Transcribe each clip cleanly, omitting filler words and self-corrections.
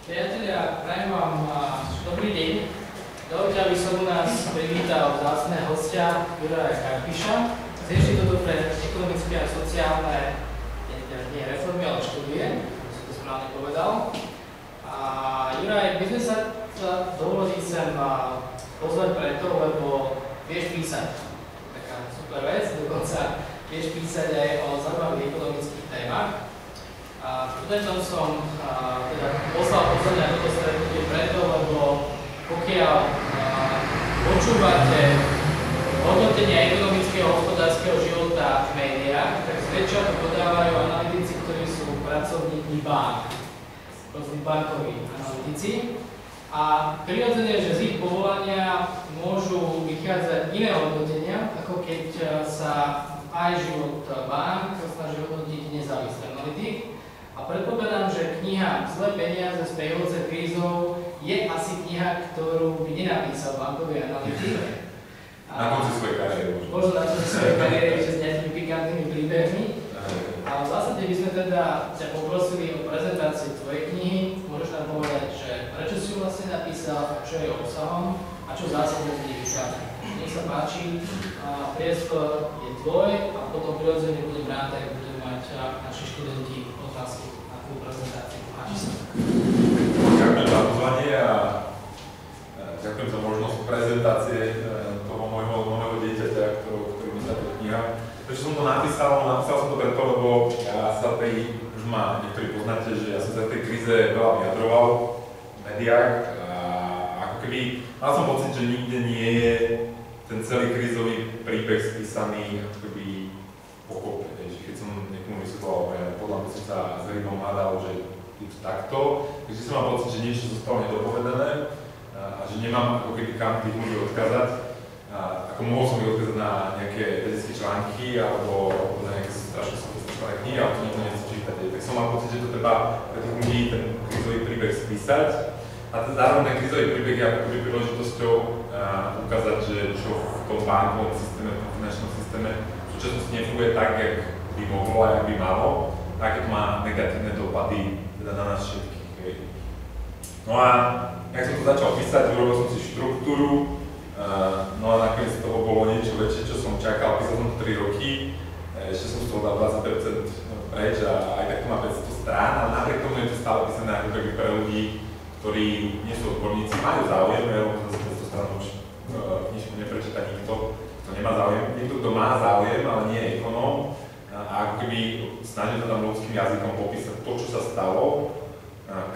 Priatelia, prajem vám dobrý deň. Dovoľte, aby som u nás privítal vzácneho hostia Juraja Karpiša z Inštitútu pre ekonomické a sociálne nie reformy, ale štúdie, ako som to správne povedal. A Juraj, my sme sa dovolili sem pozvať preto, lebo vieš písať. Taká super vec, dokonca vieš písať aj o zaujímavých ekonomických témach. Študentom som teda poslal pozorne na toto stretnutie preto, lebo pokiaľ počúvate hodnotenia ekonomického a hospodárskeho života v médiách, tak zväčša to podávajú analytici, ktorí sú pracovníkmi bank, rôzni bankoví analytici. A prirodzene, že z ich povolania môžu vychádzať iné hodnotenia, ako keď sa aj život bank snaží hodnotiť nezávislý analytik. A predpokladám, že kniha Zlé peniaze s prievodce krízou je asi kniha, ktorú by nenapísal bankový analytik. Na konci svojej kariéry možno. Možno na konci svojej kariéry, že s nejakými pikantnými príbehmi. Ale v zásade by sme teda ťa poprosili o prezentáciu tvojej knihy. Môžeš nám povedať, že prečo si ju vlastne napísal, čo je obsahom a čo v zásade z nej vychádza. Nech sa páči, priestor je tvoj a potom prirodzene budem rád, ak budú mať naši študenti otázky na tvoju prezentáciu. Páči sa. Ďakujem za pozvanie a ďakujem za možnosť prezentácie toho môjho dieťaťa, ktorý mi táto kniha. Prečo som to napísal? Napísal som to preto, lebo ja sa už ma niektorí poznáte, že ja som sa v tej kríze veľa vyjadroval v médiách a ako keby mal som pocit, že nikde nie je ten celý krízový príbeh spísaný ako keby pokope. Keď som niekomu vysvetloval, podľa mňa som sa s Rybom hádal, že je to takto, takže som mal pocit, že niečo zostalo nedopovedané a že nemám ako keby kam tých ľudí odkázať. Ako mohol som ich odkázať na nejaké vedecké články alebo na nejaké strašne sofistikované knihy, ale to nikto nechce čítať. Tak som mal pocit, že to treba pre tých ľudí ten krízový príbeh spísať. A zároveň ten krízový príbeh je ako keby príležitosťou ukázať, že čo v tom bankovom systéme, v tom finančnom systéme v súčasnosti nefunguje tak, jak by mohlo a jak by malo, a aké to má negatívne dopady teda na nás všetkých. No a jak som to začal písať, urobil som si štruktúru, no a nakoniec toho bolo niečo väčšie, čo som čakal, písal som to 3 roky, ešte som z toho dal 20% preč a aj tak to má 500 strán, ale napriek tomu je to stále písané ako keby pre ľudí, ktorí nie sú odborníci, majú záujem, lebo zase 500 strán už knižku neprečíta nikto, kto nemá záujem, niekto, kto má záujem, ale nie je ekonóm, a ako keby snažil sa tam ľudským jazykom popísať to, čo sa stalo,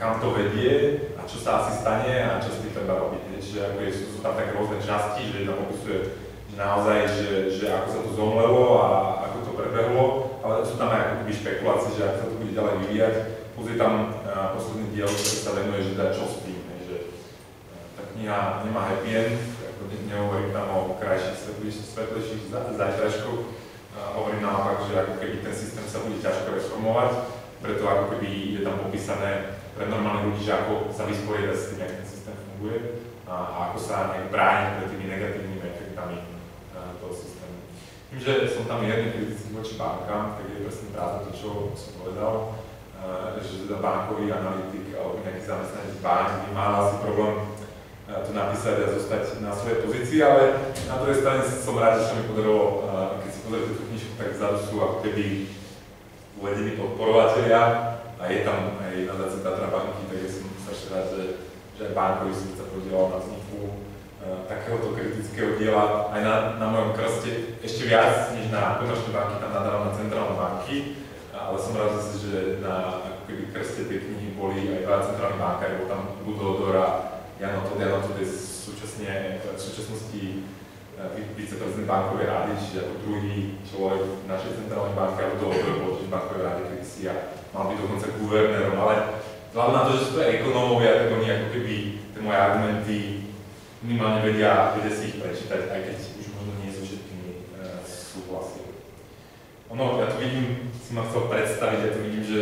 kam to vedie a čo sa asi stane a čo s tým treba robiť. Čiže sú tam také rôzne časti, že tam popisuje že naozaj, že ako sa to zomlelo a ako to prebehlo, ale sú tam aj ako keby špekulácie, že ako sa to bude ďalej vyvíjať. Plus je tam posledný diel, ktorý sa venuje, že dá čo s tým, že tá kniha nemá happy end, nehovorím tam o krajších, svetlejších zajtrajškoch, hovorím naopak, že ako keby ten systém sa bude ťažko reformovať, preto ako keby je tam popísané pre normálnych ľudí, že ako sa vysporiadať s tým, jak ten systém funguje a ako sa nejak brániť pred tými negatívnymi efektami toho systému. Tým, že som tam mierne kritický voči bankám, tak je presne práve to, čo som povedal, že teda bankový analytik alebo nejaký zamestnanec bank by mal asi problém to napísať a zostať na svojej pozícii, ale na druhej strane som rád, že sa mi podarilo, keď si pozrite tú knižku, tak vzadu sú ako keby uvedení podporovatelia a je tam aj nadácia Tatra banky, takže som strašne rád, že aj bankový súd sa podielal na vzniku takéhoto kritického diela aj na mojom krste, ešte viac než na komerčné banky, tam nadával na centrálne banky, ale som rád zase, že na ako keby krste tej knihy boli aj dva centrálne bankári, bol tam Budodor a Jano Todt je v súčasnosti viceprezident bankovej rady, čiže ako druhý človek v našej centrálnej banke, ale Budodor bol tiež bankovej rady kedysi a mal byť dokonca guvernérom, ale vzhľadom na to, že sú to ekonómovia, tak oni ako keby tie moje argumenty minimálne vedia si ich prečítať, aj keď už možno nie so všetkými súhlasia. Ja tu vidím, si ma chcel predstaviť, ja tu vidím, že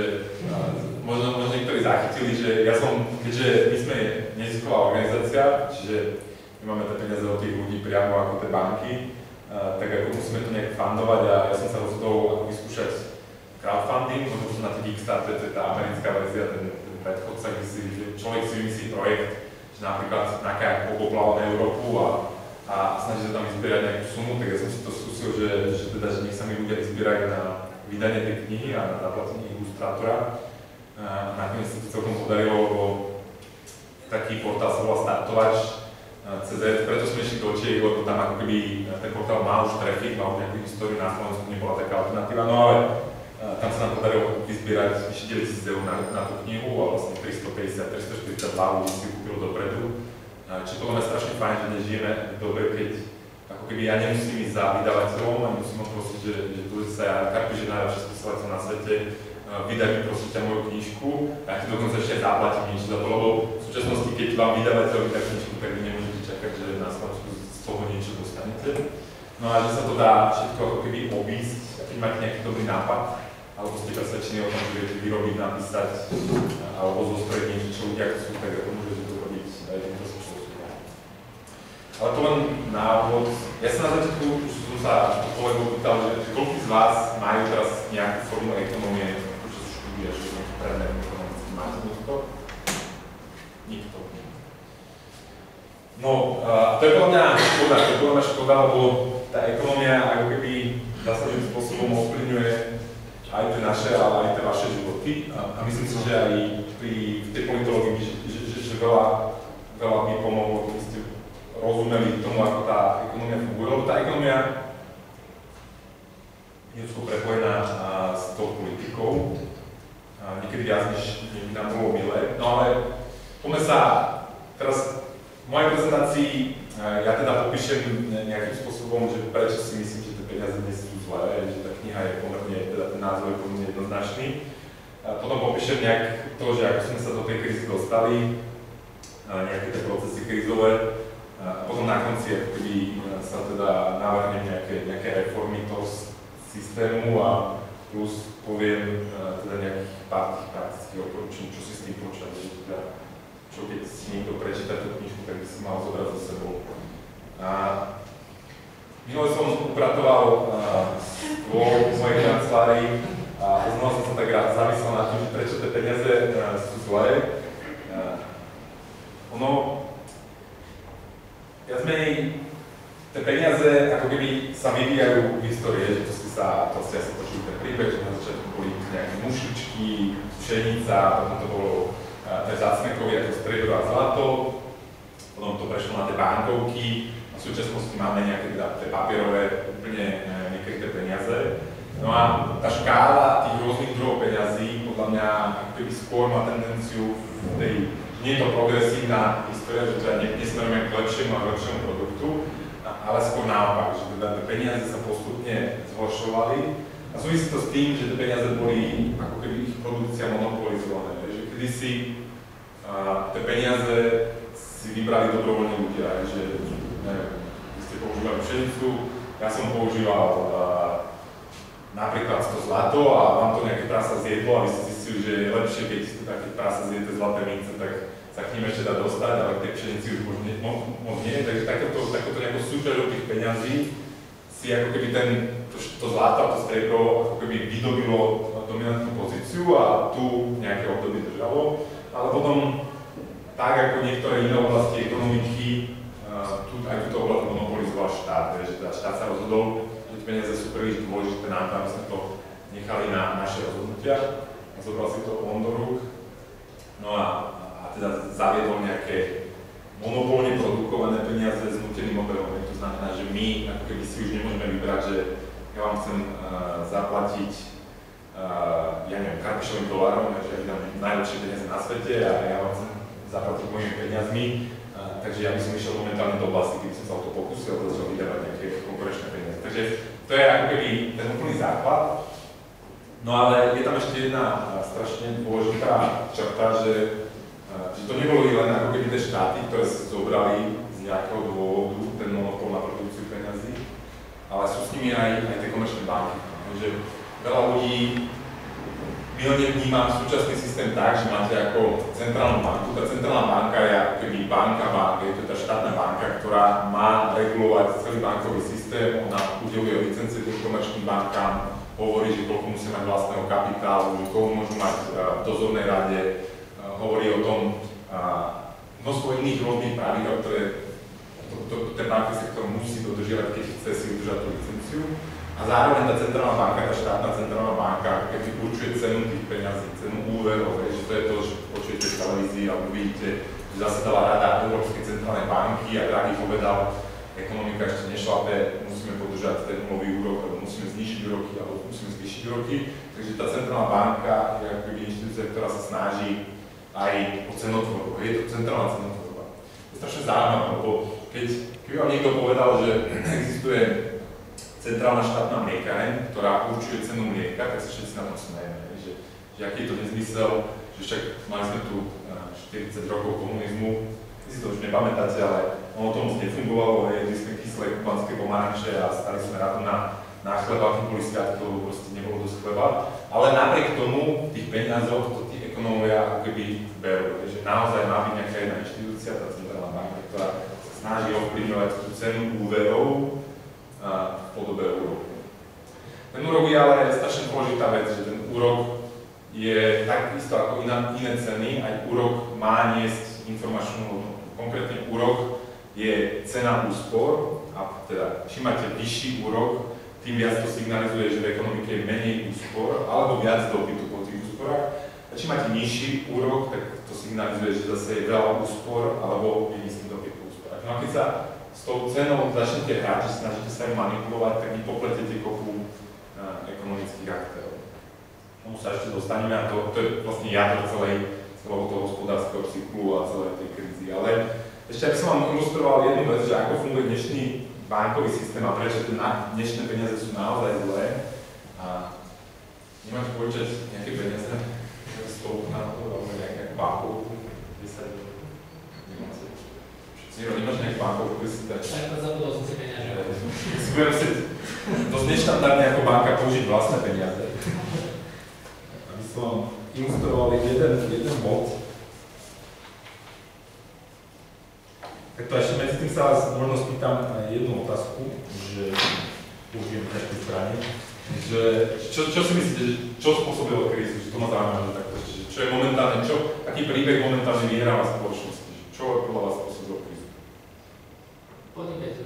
možno niektorí zachytili, že ja som, keďže my sme nezisková organizácia, čiže my máme tie peniaze od tých ľudí priamo ako tie banky, tak ako musíme to nejak fundovať a ja som sa rozhodol vyskúšať crowdfunding, možno som na tie Kickstarter, to je tá americká verzia, ten predchodca, kde človek si vymyslí projekt, že napríklad na kajak pokoplal Európu a snaží sa tam vyzbierať nejakú sumu, tak ja som si to skúsil, že nech sa mi ľudia vyzbierajú na vydanie tej knihy a na zaplatenie ilustrátora. Nakoniec sa to celkom podarilo, lebo taký portál sa volá Startovač.cz, preto sme išli do Čiech, lebo tam ako keby ten portál mal už trafik, mal už nejakú históriu, na Slovensku nebola taká alternatíva, no ale tam sa nám podarilo vyzbierať vyše 9 000 eur na tú knihu a vlastne 350-340 hlavú si ju kúpilo dopredu. Čiže podľa mňa strašne fajn, že nežijeme v dobe, keď ako keby ja nemusím ísť za vydavateľom a nemusím prosiť, že tu sa Karpiš je najlepší spisovateľ na svete, vydaj mi prosím ťa moju knižku a ja ti dokonca ešte zaplatím niečo za to, lebo v súčasnosti, keď vám vydavateľ vydá knižku, tak vy nemôžete čakať, že na Slovensku z toho niečo dostanete. No a že sa to dá všetko ako keby obísť, keď máte nejaký dobrý nápad, alebo ste presvedčení o tom, že viete vyrobiť, napísať, alebo zostrojiť niečo, čo ľudia chcú, tak ako môžete to robiť aj týmto spôsobom. Ale to len návod. Ja sa na začiatku, už som sa kolegov pýtal, že koľko z vás majú teraz nejakú formu ekonomie, čo sa štúdia, že nejaký predmet ekonomický. Máte niekto? Nikto. No, to je podľa mňa škoda, lebo tá ekonomia ako keby zásadným spôsobom ovplyvňuje aj tie naše, ale aj tie vaše životy. A myslím si, že aj v tej politológii, že veľa by pomohlo, keby ste rozumeli tomu, ako tá ekonomia funguje. Lebo tá ekonomia je úzko prepojená s tou politikou. Niekedy viac, než by nám bolo milé. No ale poďme sa teraz v mojej prezentácii ja teda popíšem nejakým spôsobom, že prečo si myslím, že tie peniaze nie sú zlé, že tá kniha je pomerne, teda ten názov je pomerne jednoznačný. Potom popíšem nejak to, že ako sme sa do tej krízy dostali, nejaké tie procesy krízové. A potom na konci, ako keby sa teda navrhnem nejaké reformy toho systému a plus poviem teda nejakých pár tých praktických odporúčaní, čo si s tým počať, že teda, čo keď si niekto prečíta tú knižku, tak by si mal zobrať za sebou. Minule som upratoval stôl v mojej kancelárii a znova som sa tak rád zamyslel nad tým, že prečo tie peniaze sú zlé. Viac menej, tie peniaze ako keby sa vyvíjajú v histórii, že to ste asi počuli ten príbeh, že na začiatku boli nejaké mušličky, pšenica, potom to bolo tie vzácne kovy ako striebro a zlato, potom to prešlo na tie bankovky, a v súčasnosti máme nejaké tie papierové úplne nekryté peniaze. No a tá škála tých rôznych druhov peňazí podľa mňa ako keby skôr má tendenciu v tej, nie je to progresívna história, že teda nesmerujeme k lepšiemu a lepšiemu produktu, ale skôr naopak, že teda tie peniaze sa postupne zhoršovali a súvisí to s tým, že tie peniaze boli ako keby ich produkcia monopolizované, že kedysi tie peniaze si vybrali dobrovoľne ľudia, že neviem, vy ste používali pšenicu, ja som používal napríklad to zlato a vám to nejaké prasa zjedlo a vy ste zistili, že je lepšie, keď také prasa zjete zlaté mince, tak sa k ním ešte dá dostať, ale k tej pšenici už moc nie. Takže takéto nejakou súťažou tých peňazí si ako keby to zlato a to striebro ako keby vydobilo dominantnú pozíciu a tu nejaké obdobie držalo. Ale potom, tak ako niektoré iné oblasti ekonomiky, aj túto oblasť monopolizoval štát, že teda štát sa rozhodol, že peniaze sú príliš dôležité nám, aby sme to nechali na naše rozhodnutia a zobral si to on do rúk. No a teda zaviedol nejaké monopolne produkované peniaze s núteným obehom. To znamená, že my ako keby si už nemôžeme vybrať, že ja vám chcem zaplatiť ja neviem, Karpišovým dolárom, že ja vydám najlepšie peniaze na svete a ja vám chcem zaplatiť mojimi peniazmi. Takže ja by som išiel momentálne do oblasti, keby som sa o to pokúsil a začal vydávať nejaké konkurenčné peniaze. Takže to je ako keby ten úplný základ. No ale je tam ešte jedna strašne dôležitá črta, že to neboli len ako keby tie štáty, ktoré sa zobrali z nejakého dôvodu ten monopol na produkciu peňazí, ale sú s nimi aj tie komerčné banky. Takže veľa ľudí mylne vníma súčasný systém tak, že máte ako centrálnu banku. Tá centrálna banka je ako keby banka, je to tá štátna banka, ktorá má regulovať celý bankový systém, ona udeluje licencie tým komerčným bankám, hovorí, že koľko musia mať vlastného kapitálu, koho môžu mať v dozornej rade, hovorí o tom množstvo iných rôznych pravidel, ktoré ten bankový sektor musí dodržiavať, keď chce si udržať tú licenciu. A zároveň tá centrálna banka, tá štátna centrálna banka, keď určuje cenu tých peňazí, cenu úverov, že to je to, že počujete v televízii alebo vidíte, že zasedala rada Európskej centrálnej banky a Draghi povedal, ekonomika ešte nešlape, musíme podržať ten nulový úrok, alebo musíme znižiť úroky, alebo musíme zvýšiť úroky. Takže tá centrálna banka je akoby inštitúcia, ktorá sa snaží aj o cenotvorbu. Je to centrálna cenotvorba. To je strašne zaujímavé, lebo keby vám niekto povedal, že existuje centrálna štátna mliekareň, ktorá určuje cenu mlieka, tak sa všetci na tom smejeme. Že aký je to nezmysel, že však mali sme tu 40 rokov komunizmu, vy si to už nepamätáte, ale ono to moc nefungovalo, jedli sme kyslé kubanské pomaranče a stali sme rádu na chleba, keď boli sviatky, lebo proste nebolo dosť chleba. Ale napriek tomu tých peniazov to tí ekonómovia ako keby berú. Takže naozaj má byť nejaká jedna inštitúcia, tá centrálna banka, ktorá sa snaží ovplyvňovať tú cenu úverov v podobe úroku. Ten úrok je ale strašne dôležitá vec, že ten úrok je takisto ako iné ceny, aj úrok má niesť informačnú hodnotu. Konkrétne úrok je cena úspor, a teda čím máte vyšší úrok, tým viac to signalizuje, že v ekonomike je menej úspor, alebo viac dopytu po tých úsporách. A čím máte nižší úrok, tak to signalizuje, že zase je veľa úspor, alebo je nízky dopyt po úsporách. No a keď sa s tou cenou začnete hrať, že snažíte sa ju manipulovať, tak vy popletete kopu ekonomických aktérov. Tomu sa ešte dostaneme a to je vlastne jadro celého toho hospodárskeho cyklu a celej tej krízy. Ale ešte aby som vám ilustroval jednu vec, že ako funguje dnešný bankový systém a prečo tie dnešné peniaze sú naozaj zlé. A nemáte požičať nejaké peniaze, stovku na to, alebo nejakú bankovku, 10 eur. Nemáš nejakú bankovku, kde si dať. Zabudol som si peniaze. Si budem si dosť neštandardne ako banka použiť vlastné peniaze. Aby som ilustroval jeden bod. Tak to ešte medzi tým sa vás možno spýtam jednu otázku, že použijem v každej strane, že čo si myslíte, že čo spôsobilo krízu, že to ma zaujíma, že takto, že čo je momentálne, aký príbeh momentálne vyhráva v spoločnosti, čo podľa vás spôsobilo krízu? Podnikajte.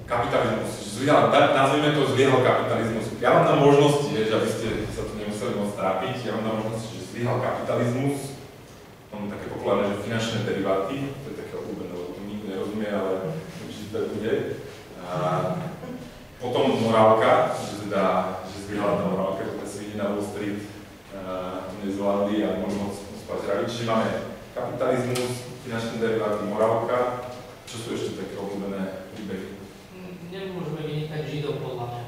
Kapitalizmus, nazvime to zlyhal kapitalizmus. Ja vám dám možnosti, že aby ste sa tu nemuseli moc trápiť, ja vám dám možnosti, že zlyhal kapitalizmus, mám také populárne, že finančné deriváty, to je také obľúbené, lebo to nikto nerozumie, ale určite to bude. A potom morálka, že zlyhala tá morálka, ktoré svini na Wall Street to nezvládli a možno spať radi. Čiže máme kapitalizmus, finančné deriváty, morálka. Čo sú ešte také obľúbené príbehy? Nemôžeme vynikať Židov podľa mňa.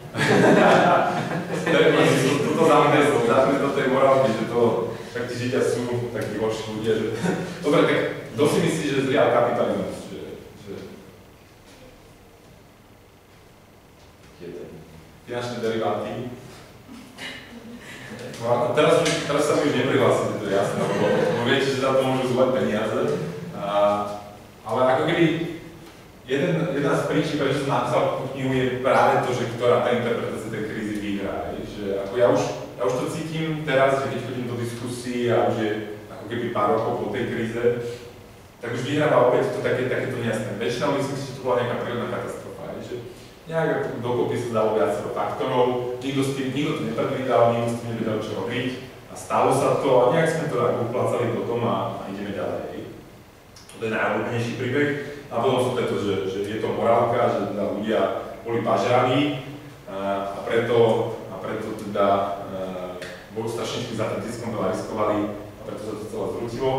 Toto záme do tej morálky, že to tak tí Židia sú takí horší ľudia, že... Dobre, tak kto si myslí, že zlyhal kapitalizmus? Finančné deriváty. No a teraz sa mi už neprihlásite, to je jasné, lebo viete, že za to môžu zúvať peniaze. Ale ako keby jedna z príčin, prečo som napísal tú knihu, je práve to, že ktorá tá interpretácia tej krízy vyhrá. Že ako ja už to cítim teraz, že keď chodím do diskusí a už je ako keby pár rokov po tej kríze, tak už vyhráva opäť to takéto nejasné. Väčšinou myslím si, že to bola nejaká prírodná katastrofa. Že nejak dokopy sa dalo viacero faktorov, nikto to nepredvídal, nikto s tým nevedel, čo robiť a stalo sa to a nejak sme to tak uplácali potom a ideme ďalej. To je najobľúbenejší príbeh. A potom sú to, že je to morálka, že teda ľudia boli pažraví a preto teda boli strašne za ten ziskom veľa riskovali a preto sa to celé zrútilo.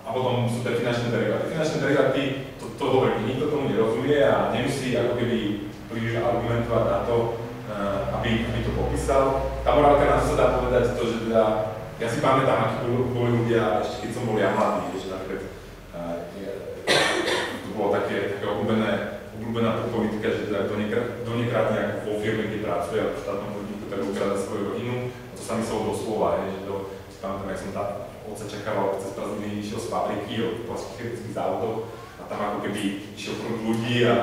A potom sú tie finančné deriváty. Finančné deriváty, to hovorí, nikto tomu nerozumie a nemusí ako keby príliš argumentovať na to, aby to popísal. Tá morálka na to sa dá povedať to, že teda, ja si pamätám, akí boli ľudia, ešte keď som bol ja mladý, že napríklad to bolo také obľúbená politika, že teda kto nekradne ako vo firme, kde pracuje a v štátnom podniku, tak ukradá svoju rodinu. A to sa myslelo doslova, že to, si pamätám, jak som tam otca čakával, cez Brazílii išiel z fabriky, od vlastných chemických závodov a tam ako keby išiel prúd ľudí a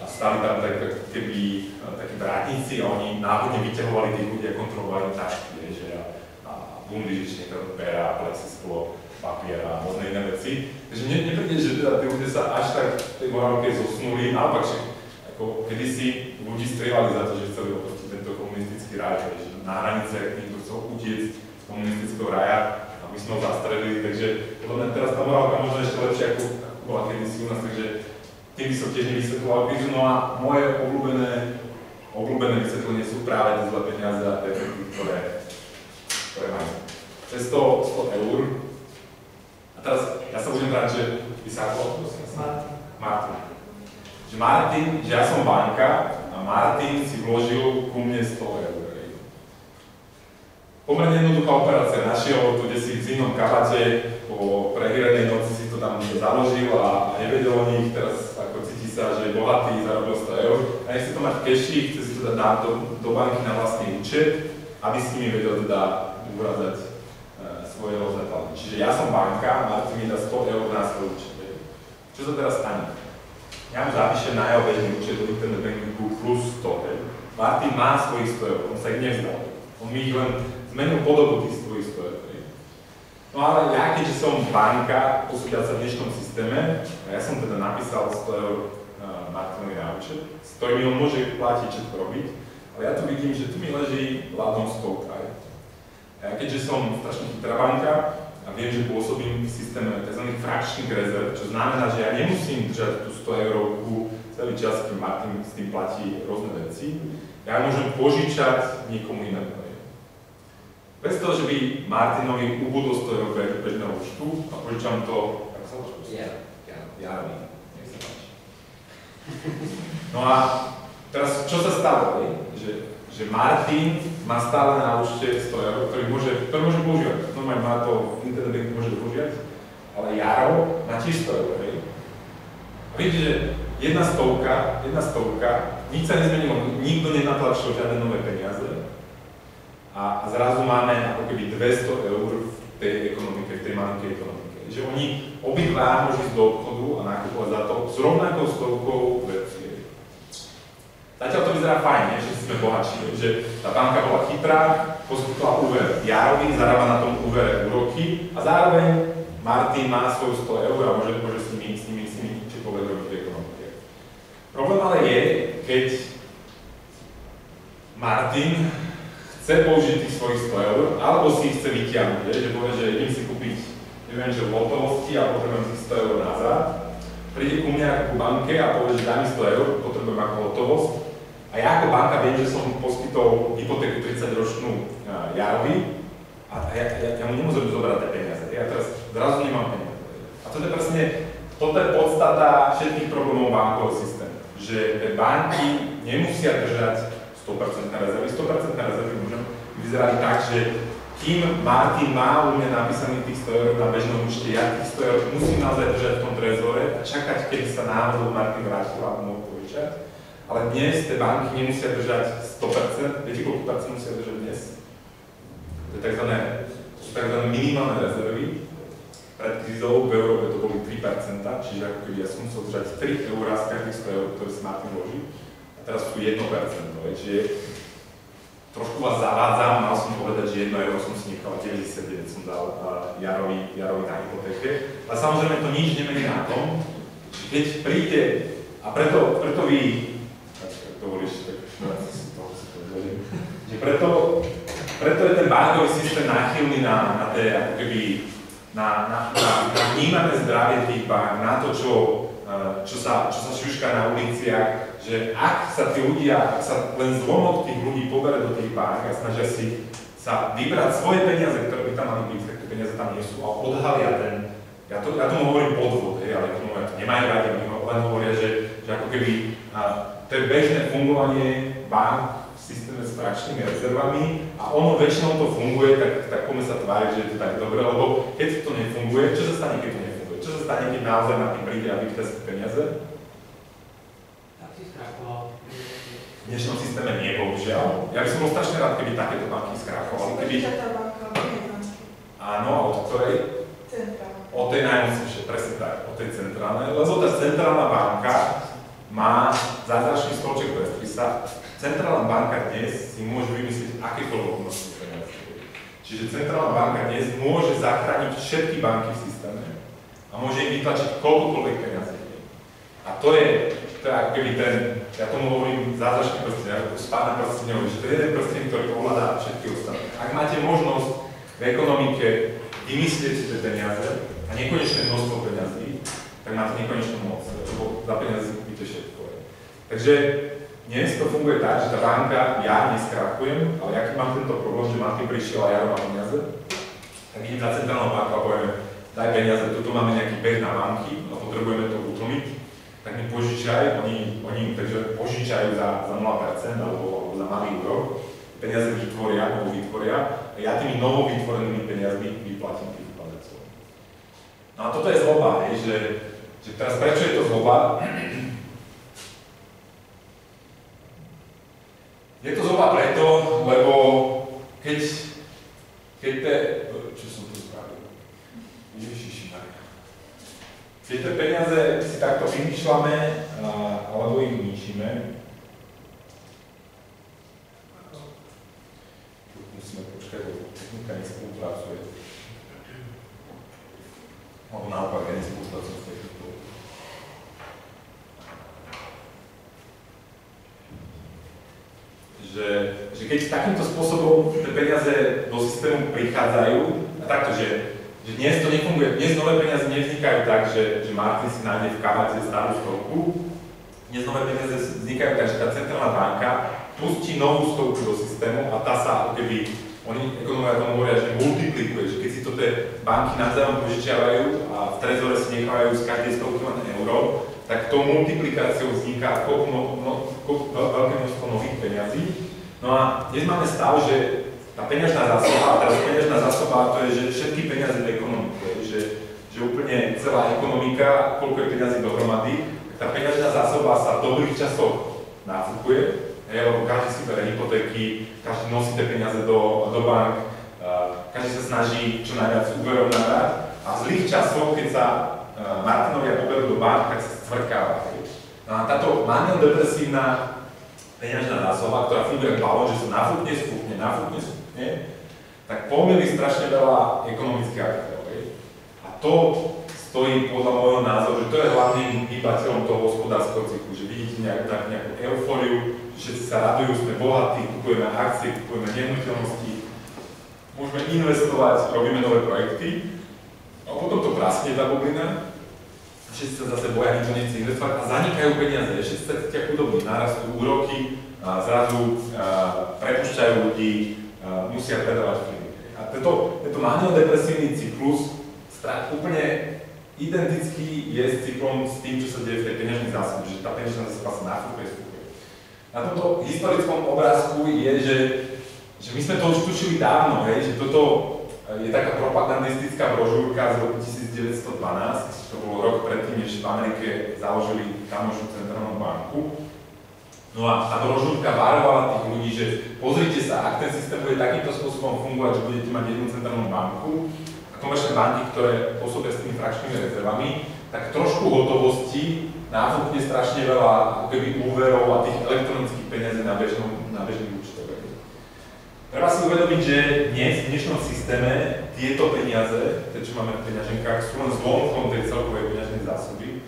stali tam takí vrátnici a oni náhodne vyťahovali tých ľudí a kontrolovali tašky, že a bundy, že niekto pera, plexisklo papiera a rôzne iné veci. Takže nepríde, že teda tí ľudia sa až tak v tej morálke zosnuli, naopak, že ako kedysi ľudí strieľali za to, že chceli opustiť tento komunistický raj, že na hranice niekto chcel utiecť z komunistického raja a my sme ho zastrelili, takže podľa mňa teraz tá morálka možno ešte lepšia, ako bola kedysi u nás, takže tým by som tiež nevysvetloval krízu. No a moje obľúbené vysvetlenie sú práve tie zlé peniaze a tie efekty, ktoré majú. To je 100 eur. A teraz ja sa budem brať, že Vysáko, Martin. Že Martin, že ja som banka a Martin si vložil ku mne 100 eur. Pomerne jednoduchá operácia, našiel to kde si v zimnom kabate, po prehýrenej noci si to tam založil a nevedel o nich, teraz ako cíti sa, že je bohatý, zarobil 100 eur a nechce to mať v keši, chce si to dať do banky na vlastný účet, aby s nimi vedel teda uhradzať svoje rôzne platby. Čiže ja som banka, Martin mi dá 100 eur na svoj účet. Čo sa teraz stane? Ja mu zapíšem na jeho bežný účet do internet bankingu plus 100 eur. Martin má svojich 100 eur, on sa ich nevzdal. On mi ich len zmenil podobu tých svojich 100 eur. No ale ja, keďže som banka, posúdiaca v dnešnom systéme, ja som teda napísal 100 eur Martinovi na účet, s ktorými on môže platiť, všetko robiť, ale ja tu vidím, že tu mi leží ľadom 100 kraj. Ja keďže som strašne chytrá banka a viem, že pôsobím v systéme tzv. Frakčných rezerv, čo znamená, že ja nemusím držať tú 100 eurovku celý čas, keď Martin s tým platí rôzne veci, ja môžem požičať niekomu inému. Bez toho, že by Martinovi ubudol 100 eur bežného účtu a požičam to, ako sa to Jarovi. Nech sa páči. No a teraz, čo sa stalo? Že Martin má stále na účte 100 eur, ktorý môže používať. Normálne má to v internet banku môže používať, ale Jaro má tiež 100 eur. A vidíte, že jedna stovka, nič sa nezmenilo, nikto nenatlačil žiadne nové peniaze. A zrazu máme ako keby 200 eur v tej ekonomike, v tej malinkej ekonomike. Že oni obidva môžu ísť do obchodu a nakupovať za to s rovnakou stovkou veci. Zatiaľ to vyzerá fajne, že sme bohatší, že tá banka bola chytrá, poskytla úver Jarovi, zarába na tom úvere úroky a zároveň Martin má svoju 100 eur a môže s nimi čekovať robiť v ekonomike. Problém ale je, keď Martin chce použiť tých svojich 100 eur, alebo si ich chce vytiahnuť, že povie, že idem si kúpiť, neviem, že v hotovosti a potrebujem tých 100 eur nazad. Príde ku mne ako ku banke a povie, že daj mi 100 eur, potrebujem ako hotovosť. A ja ako banka viem, že som poskytol hypotéku 30-ročnú Jarovi a ja mu nemôžem zobrať tie peniaze. Ja teraz zrazu nemám peniaze. A toto je podstata všetkých problémov bankového systému. Že banky nemusia držať 100% rezervy. 100% rezervy môžem vyzerať tak, že kým Martin má u mňa napísaných tých 100 eur na bežnom účte, ja tých 100 eur musím naozaj držať v tom trezore a čakať, kedy sa náhodou Martin vrátil a môžu požičať. Ale dnes tie banky nemusia držať 100%. Viete, koľko percent musia držať dnes? To sú tzv. Minimálne rezervy. Pred krízou v Európe to boli 3%, čiže ako keby ja som musel držať 3 eur z každých 100 eur, ktoré si Martin vloží. Teraz sú 1%, čiže trošku vás zavádzam, mal som povedať, že 1 euro som si nechal, 99 som dal Jarovi na hypotéke, ale samozrejme to nič nemení na tom, že keď príde, a preto vy, ak dovolíš, tak toho si to dôvodím, že preto je ten bankový systém náchylný na tie, ako keby, na vnímané zdravie tých bank, na to, čo sa šuška na uliciach, že ak sa tí ľudia, ak sa len zlomok tých ľudí pobere do tých bank a snažia si sa vybrať svoje peniaze, ktoré by tam mali byť, tak tie peniaze tam nie sú a odhalia ja tomu hovorím podvod, ale k tomu ja to nemajú radi, oni len hovoria, že ako keby to je bežné fungovanie bank v systéme s frakčnými rezervami a ono väčšinou to funguje, tak poďme sa tváriť, že je to tak dobre, lebo keď to nefunguje, čo sa stane, keď to nefunguje? Čo sa stane, keď naozaj na tým príde a vypýta si peniaze? V dnešnom systéme nie, bohužiaľ. Ja by som bol strašne rád, keby takéto banky skrachovali. Áno, a od ktorej? Od tej najmocnejšej, presne tak, od tej centrálnej. Lebo tá centrálna banka má zázračný stolček pre sa. Centrálna banka dnes si môže vymyslieť akékoľvek množstvo peniazí. Čiže centrálna banka dnes môže zachrániť všetky banky v systéme a môže im vytlačiť koľkokoľvek peniazy. A to je ako keby ten, ja tomu hovorím zázračný prsteň, ako spádna prsteňový, že to je jeden prsteň, ktorý ovládá všetky ostatné. Ak máte možnosť v ekonomike vymyslieť si tie peniaze a nekonečné množstvo peniazí, tak máte nekonečnú moc, lebo za peniaze si kúpite všetko. Takže dnes to funguje tak, že tá banka, ja neskrachujem, ale aký mám tento problém, že Martin prišiel a ja mám peniaze, tak idem za centrálnu banku a povieme, daj peniaze, tuto máme nejaký beh na banky a potrebujeme to utlmiť, tak mi požičaj, oni takže požičajú za 0% alebo za malý úrok, peniaze vytvoria a ja tými novo vytvorenými peniazmi vyplatím tých vkladacov. No a toto je zloba, že teraz prečo je to zloba? Je to zloba preto, lebo keď čo som tu spravil? Ježišimaria. Keď tie peniaze si takto vymýšľame, alebo ich ničíme, musíme počkať, lebo technika nespolupracuje. Alebo naopak, ja nespolupracujem s technikou. Že keď takýmto spôsobom tie peniaze do systému prichádzajú, a takto, že dnes to nefunguje, dnes nové peniaze nevznikajú tak, že Martin si nájde v kabáte starú stovku, dnes nové peniaze vznikajú tak, že tá centrálna banka pustí novú stovku do systému a tá sa ako keby, oni ekonomovia tomu hovoria, že multiplikuje, že keď si to tie banky navzájom požičiavajú a v trezore si nechávajú z každej stovky len euro, tak tou multiplikáciou vzniká veľké množstvo nových peňazí. No a dnes máme stav, že tá peňažná zásoba, a teraz peňažná zásoba, to je, že všetky peniaze v ekonomike, že úplne celá ekonomika, koľko je peňazí dohromady, tak tá peňažná zásoba sa v dobrých časoch náfukuje, lebo každý si berie hypotéky, každý nosí tie peniaze do bank, každý sa snaží čo najviac úverov nabrať a v zlých časoch, keď sa Martinovia poberú do bank, tak sa stvrkáva. No a táto maniodepresívna peňažná zásoba, ktorá funguje ako balón, že sa nafúkne, tak pomýli strašne veľa ekonomických aktérov. A to stojí podľa môjho názoru, že to je hlavným hýbateľom toho hospodárskeho cyklu, že vidíte nejakú eufóriu, že všetci sa radujú, sme bohatí, kupujeme akcie, kupujeme nehnuteľnosti, môžeme investovať, robíme nové projekty, a potom to praskne tá bublina, všetci sa zase boja, nikto nechce investovať a zanikajú peniaze, všetci sa cítia chudobní, narastú úroky, zrazu prepúšťajú ľudí, musia predávať firmy. A tento maniodepresívny cyklus úplne identický je s cyklom s tým, čo sa deje v tej peňažnej zásobe, že tá peňažná zásoba sa nafúkuje. Na tomto historickom obrázku je, že my sme to už tušili dávno, že toto je taká propagandistická brožúrka z roku 1912, to bol rok predtým, než v Amerike založili tamošnú centrálnu banku. No a tá brožúrka varovala tých ľudí, že pozrite sa, ak ten systém bude takýmto spôsobom fungovať, že budete mať jednu centrálnu banku a komerčné banky, ktoré pôsobia s tými frakčnými rezervami, tak trošku hotovosti náfúkne strašne veľa úverov a tých elektronických peniazí na bežných účtoch. Treba si uvedomiť, že dnes v dnešnom systéme tieto peniaze, tie, čo máme v peňaženkách, sú len zlomkom tej celkovej peňažnej zásoby.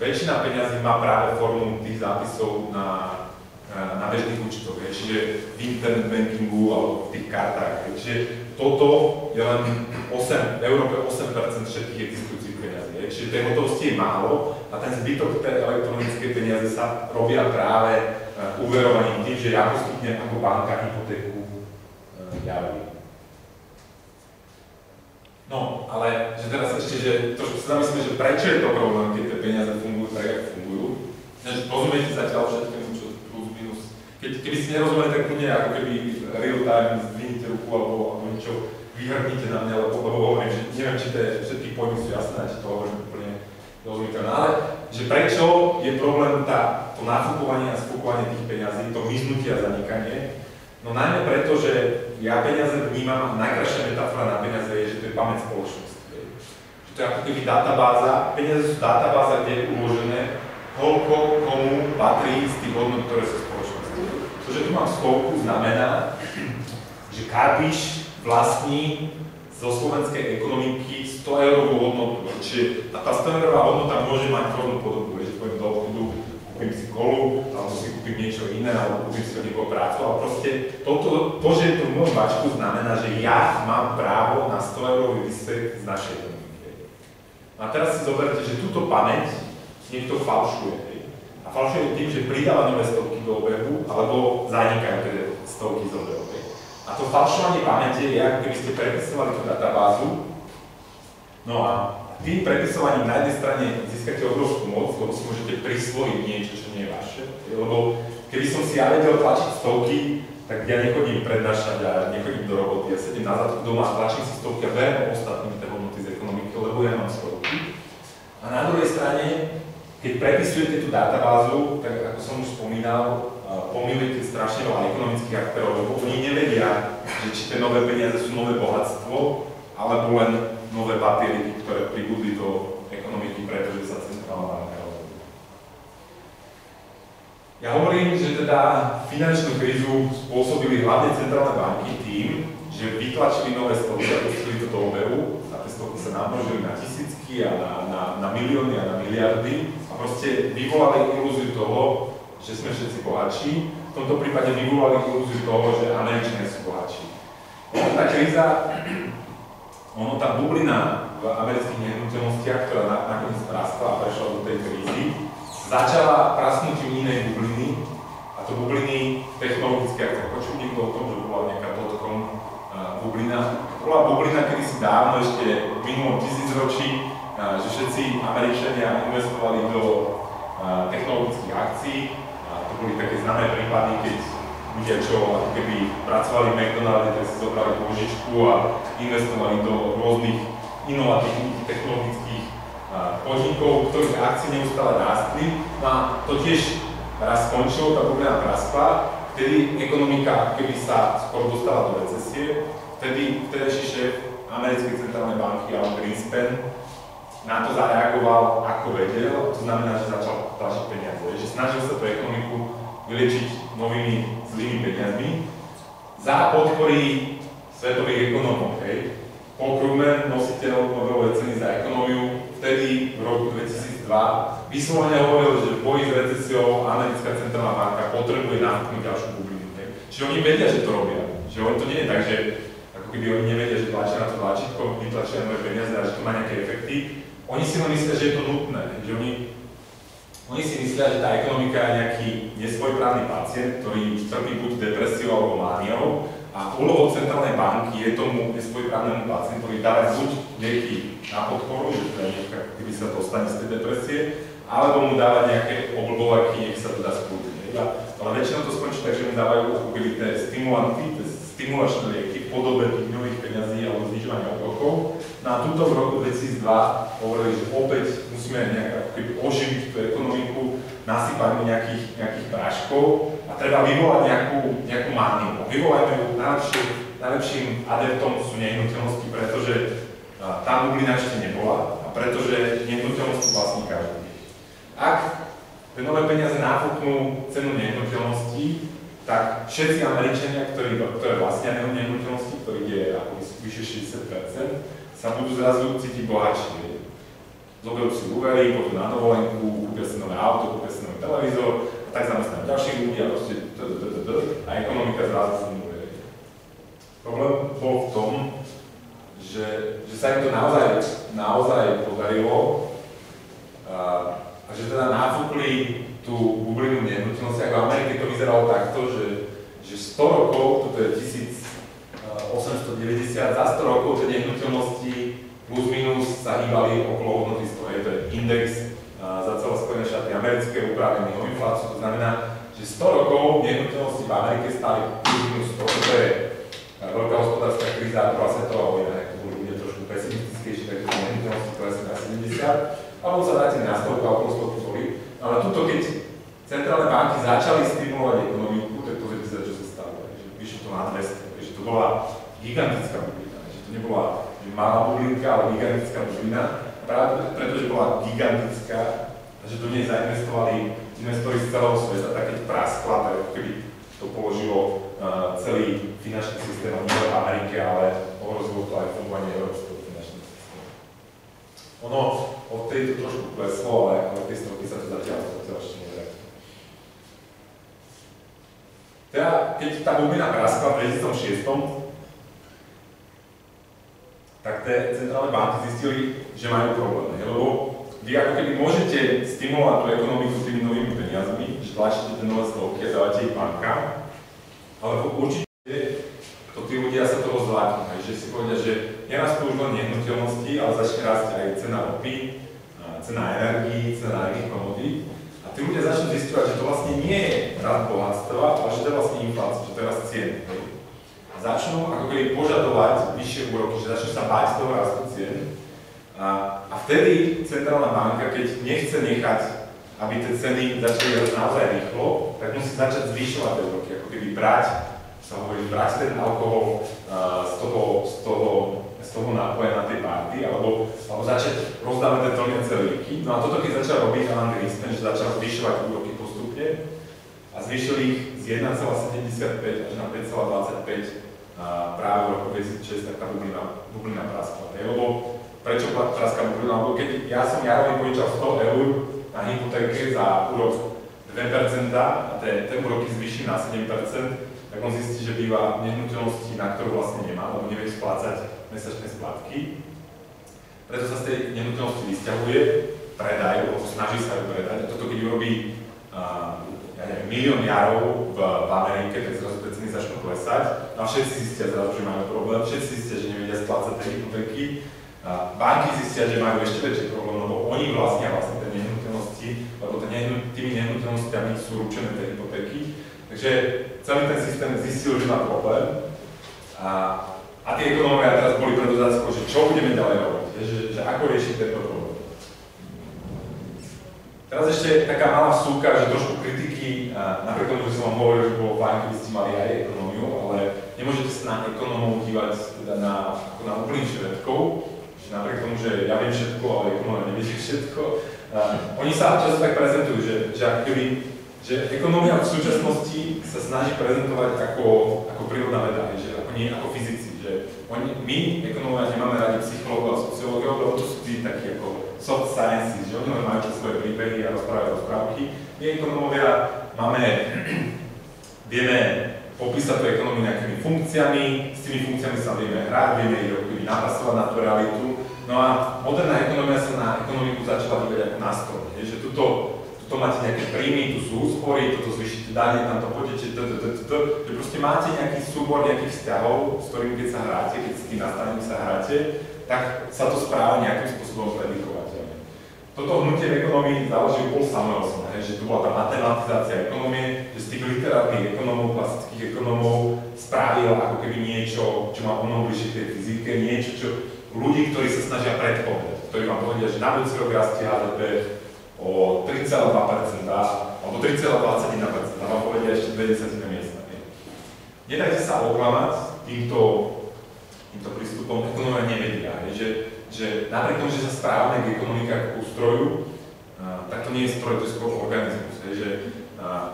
Väčšina peňazí má práve formu tých zápisov na bežných účtoch, čiže v internet bankingu alebo v tých kartách. Čiže toto je len v Európe 8% všetkých existujúcich peňazí. Čiže tej hotovosti je málo a ten zbytok tej elektronické peniaze sa robia práve úverovaním tým, že ja postupne ako banka hypotéku javí. No, ale že teraz ešte, že trošku sa zamyslíme, že prečo je to problém, keď tie peniaze fungujú tak, jak fungujú. Rozumiete zatiaľ všetkému, čo plus minus. Keby si nerozumeli, tak kľudne ako keby real time zdvihnite ruku alebo niečo vyhrnite na mňa, lebo hovorím, že neviem, či tie všetky pojmy sú jasné, či to hovorím úplne rozumiteľné. Ale že prečo je problém to nafúkovanie a sfúkovanie tých peňazí, to miznutie a zanikanie. No najmä preto, že ja peniaze vnímam a najkrajšia metafora na peniaze je, že to je pamäť spoločnosti. Že to je ako keby databáza, peniaze sú databáza, kde je uložené, koľko komu patrí z tých hodnot, ktoré sú v spoločnosti. To, že tu mám stovku, znamená, že Karpiš vlastní zo slovenskej ekonomiky 100 eurovú hodnotu. Čiže tá 100 eurová hodnota môže mať rôznu podobu, že pôjdem do obchodu, kúpim si kolu, alebo si kúpim niečo iné, alebo kúpim si od niekoho prácu, ale proste to, že je to v môjom bačku, znamená, že ja mám právo na 100 eurový výsek z našej ekonomiky. A teraz si zoberte, že túto pamäť niekto falšuje. A falšuje tým, že pridáva nové stovky do obehu, alebo zanikajú tie stovky z obehu. A to falšovanie pamäte je, ako keby ste prepisovali tú databázu. No a tým prepisovaním na jednej strane získate obrovskú moc, lebo si môžete prisvojiť niečo, čo nie je vaše. Lebo keby som si ja vedel tlačiť stovky, tak ja nechodím prednášať a nechodím do roboty. Ja sedím na zadku doma a tlačím si stovky a verím ostatným tie hodnoty z ekonomiky, lebo ja mám stovky. A na druhej strane, keď prepisujete tú databázu, tak ako som už spomínal, pomýlite strašne veľa ekonomických aktérov, lebo oni nevedia, že či tie nové peniaze sú nové bohatstvo, alebo len nové papieriky, ktoré pribudli do ekonomiky, pretože sa centrálna banka rozhodla. Ja hovorím, že teda finančnú krízu spôsobili hlavne centrálne banky tým, že vytlačili nové stovky a pustili to do obehu, a tie stovky sa namnožili na tisícky a na milióny a na miliardy a proste vyvolali ilúziu toho, že sme všetci bohatší. V tomto prípade vyvolali ilúziu toho, že Američania sú bohatší. Tá kríza, tá bublina v amerických nehnuteľnostiach, ktorá nakoniec praskla a prešla do tej krízy, začala prasknutím inej bubliny, a to bubliny technologické, ak počul niekto o tom, že bola nejaká dotcom bublina. To bola bublina kedysi dávno, ešte v minulom tisícročí, že všetci Američania investovali do technologických akcií. To boli také známe prípady, keď ľudia, čo ako keby pracovali v McDonalde, tak si zobrali požičku a investovali do rôznych inovatívnych technologických podnikov, ktorých akcie neustále rástli. No a to tiež raz skončilo, tá bublina praskla, vtedy ekonomika keby sa skoro dostala do recesie, vtedejší šéf americkej centrálnej banky Alan Greenspan na to zareagoval ako vedel, to znamená, že začal tlačiť peniaze, že snažil sa tú ekonomiku vyliečiť novými zlými peniazmi za podpory svetových ekonómov. Paul Krugman, nositeľ Nobelovej ceny za ekonómiu, vtedy v roku 2002 vyslovene hovoril, že v boji s recesiou americká centrálna banka potrebuje nápuknúť ďalšiu bublinu. Čiže oni vedia, že to robia. Že oni to nie je tak, že ako keby oni nevedia, že tlačia na to tlačítko, vytlačia nové peniaze a že to má nejaké efekty. Oni si len myslia, že je to nutné, že oni si myslia, že tá ekonomika je nejaký nesvojprávny pacient, ktorý trpí buď depresiou alebo mániou a úlohou centrálnej banky je tomu nesvojprávnemu pacientovi dávať buď lieky na podporu, že teda keby sa dostane z tej depresie, alebo mu dávať nejaké oblbovaky, nech sa to dá skútiť. Ale väčšinou to skončí tak, že mu dávajú ako tie stimulanty, tie stimulačné lieky v podobe tých nových peňazí alebo znižovania úrokov. No a tuto v roku 2002 hovorili, že opäť musíme nejak ako keby oživiť tú ekonomiku, nasypať mu nejakých práškov a treba vyvolať nejakú mániu. Vyvolajme ju najlepším adeptom sú nehnuteľnosti, pretože tá bublina ešte nebola a pretože nehnuteľnosti vlastní každý. Ak tie nové peniaze náfuknú cenu nehnuteľností, tak všetci Američania, ktoré vlastnia nehnuteľnosti, ktorých je ako vyše 60%, sa budú zrazu cítiť bohatšie. Zoberú si úvery, pôjdu na dovolenku, kúpia si nové auto, kúpia si nový televízor, a tak zamestnajú ďalších ľudí a proste a ekonomika zrazu sa úverí. Problém bol v tom, že sa im to naozaj podarilo a že teda náfúkli tú bublinu nehnuteľnosti. Ako v Amerike to vyzeralo takto, že 100 rokov, toto je 1890, za 100 rokov tie nehnuteľnosti plus minus sa hýbali okolo hodnoty 100, to je index za celé Spojené štáty americké upravený o infláciu, to znamená, že 100 rokov nehnuteľnosti v Amerike stáli plus minus 100, to je veľká hospodárska kríza a druhá svetová vojna, ak to boli ľudia trošku pesimistickejšie, takže nehnuteľnosti klesli na 70, alebo sa vrátili na 100 a okolo 100 boli. Ale tuto, keď centrálne banky začali stimulovať ekonomiku, tak pozrite sa, čo sa stalo. Vyšlo to na 200, že to bola gigantická bublina, že to nebola malá bublinka, ale gigantická bublina. Práve pretože bola gigantická, že do nej zainvestovali investori z celého sveta, tak keď praskla, tak keby to položilo celý finančný systém nie v Amerike, ale Teda, keď tá bublina praskla v 2006, tak tie centrálne banky zistili, že majú problém, lebo vy ako keby môžete stimulovať tú ekonomiku tými novými peniazmi, že tlačíte tie nové stovky a dávate ich bankám, ale určite to tí ľudia sa toho zláknú, že si povedia, že nerastú už len nehnuteľnosti, ale začne rásť aj cena ropy, cena energií, cena iných komodít. A tí ľudia začnú zisťovať, že to vlastne nie je rast bohatstva, ale že to je vlastne inflácia, že to je rast cien. A začnú ako keby požadovať vyššie úroky, že začnú sa báť toho rastu cien. A vtedy centrálna banka, keď nechce nechať, aby tie ceny začali rásť naozaj rýchlo, tak musí začať zvyšovať tie úroky, ako keby brať ten alkohol z toho nápoja na tej party, alebo začať rozdávať tie tlmiace lieky. No a toto keď začal robiť Alan Greenspan, že začal zvyšovať úroky postupne a zvýšil ich z 1,75 až na 5,25 práve v roku 2006, tak tá bublina praskla. Lebo prečo praskla bublina? Lebo keď ja som Jarovi požičal 100 eur na hypotéke za úrok 2% a tie úroky zvýšim na 7%, tak on zistí, že býva v nehnuteľnosti, na ktorú vlastne nemá, lebo nevie splácať mesačné splatky. Preto sa z tej nehnuteľnosti vysťahuje, predajú, alebo snaží sa ju predať. A toto keď urobí milión jarov v Amerike, tak zrazu tie ceny začnú klesať. A všetci zistia zrazu, že majú problém, všetci zistia, že nevedia splácať tie hypotéky. Banky zistia, že majú ešte väčší problém, lebo oni vlastnia tie nehnuteľnosti, lebo tými nehnuteľnostiami sú ručené tie hypotéky. Takže celý ten systém zistil, že má problém a tie ekonómovia teraz boli pred otázkou, že čo budeme ďalej robiť, že ako riešiť tento problém. Teraz ešte taká malá vsúka, že trošku kritiky, napriek tomu, že som vám hovoril, že bolo fajn, keby ste mali aj ekonómiu, ale nemôžete sa na ekonómov dívať teda ako na úplných švedkov, že napriek tomu, že ja viem všetko, ale ekonómia nevie všetko. Oni sa často tak prezentujú, že ekonómia v súčasnosti sa snaží prezentovať ako prírodná veda, že ako nie ako fyzici, že my ekonómovia nemáme radi psychológov a sociológov, lebo to sú tí takí ako soft sciences, že oni len majú svoje príbehy a rozprávajú rozprávky. My ekonómovia vieme popísať tú ekonómiu nejakými funkciami, s tými funkciami sa vieme hrať, vieme ich napasovať na tú realitu. No a moderná ekonómia sa na ekonomiku začala dívať ako na strom, že tuto máte nejaké príjmy, tu sú úspory, toto zvýšite dane, tam to poteče, že proste máte nejaký súbor nejakých vzťahov, s ktorými keď sa hráte, keď s tým nastavením sa hráte, tak sa to správa nejakým spôsobom predikovateľne. Toto hnutie v ekonomii založil Paul Samuelson, že tu bola tá matematizácia ekonomie, že z tých literárnych ekonomov, klasických ekonomov spravil ako keby niečo, čo má mnoho bližšie k tej fyzike, niečo, čo ľudí, ktorí sa snažia predpovedať, ktorí vám povedia, že na budúci rok rastie HDP o 3,2% alebo 3,21%, a vám povedia ešte 20 miesta. Nedajte sa oklamať týmto prístupom, ekonómovia nevedia, že napriek tomu, že sa správame k ekonomike ako k ústroju, tak to nie je stroj, to je skôr organizmus,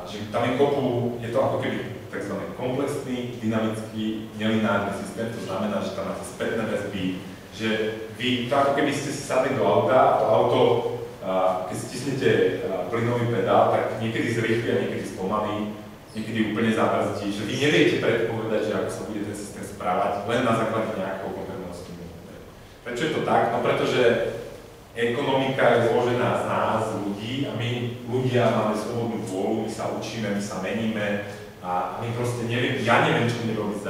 že tam je kopu, je to ako keby tzv. Komplexný, dynamický, nelineárny systém, to znamená, že tam máte spätné väzby, že vy, to ako keby ste si sadli do auta a to auto keď stisnete plynový pedál, tak niekedy zrýchli a niekedy spomalí, niekedy úplne zabrzdí, že vy neviete predpovedať, že ako sa bude ten systém správať len na základe nejakého konkrétneho stimulu. Prečo je to tak? No pretože ekonomika je zložená z nás, ľudí, a my ľudia máme slobodnú vôľu, my sa učíme, my sa meníme a my proste neviem, ja neviem, čo budem robiť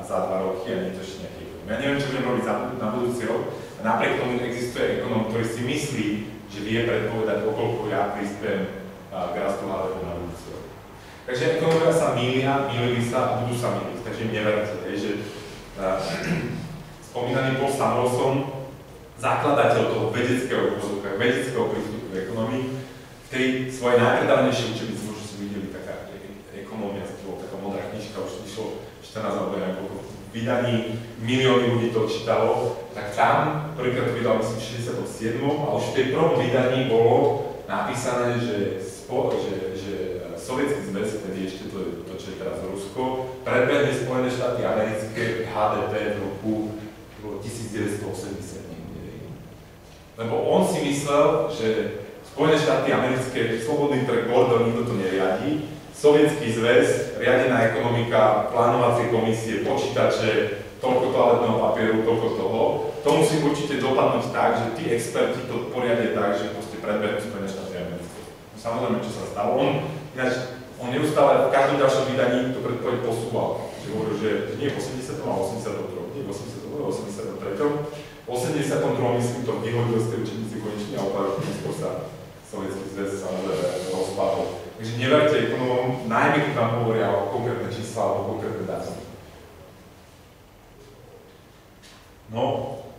za 2 roky a nie to ešte nejaký ekonom. Ja neviem, čo budem robiť na budúci rok a napriek tomu existuje ekonom, ktorý si myslí, že vie predpovedať, okoľko ja prispiem k rastu HDP na budúci rok. Takže ekonomia sa mýlili sa a budú sa mýliť, takže im neverte, že spomínaný Paul Samuelson, zakladateľ toho vedeckého prístupu k ekonomii, v tej svojej najpredávnejšej učebnici, možno si videli taká ekonómia, taká modrá knižka, už vyšlo 14 alebo nejakého vydaní, milióny ľudí to čítalo, tak tam prvýkrát to vydal myslím 67. a už v tej prvom vydaní bolo napísané, že Sovietský zväz, vtedy ešte to, čo je teraz Rusko, predbehne Spojené štáty americké HDP v roku 1980 niekde. Lebo on si myslel, že Spojené štáty americké, slobodný trh, bordel, nikto to neriadi, Sovietský zväz, riadená ekonomika, plánovacie komisie, počítače, toľko toaletného papieru, toľko toho. To musí určite dopadnúť tak, že tí experti to poriadia tak, že proste predbehnú Spojené štáty americké. Samozrejme, čo sa stalo. On neustále v každom ďalšom vydaní to predpoveď posúval. Že hovoril, že nie v 80. a 82. Nie v 82. a 83. V 82. myslím to vyhodil z tej učebnice konečne a opár skôr sa Sovietský zväz samozrejme rozpadol. Takže neverte ekonomom, najmä keď vám hovoria o konkrétne čísla alebo konkrétne dátumy. No,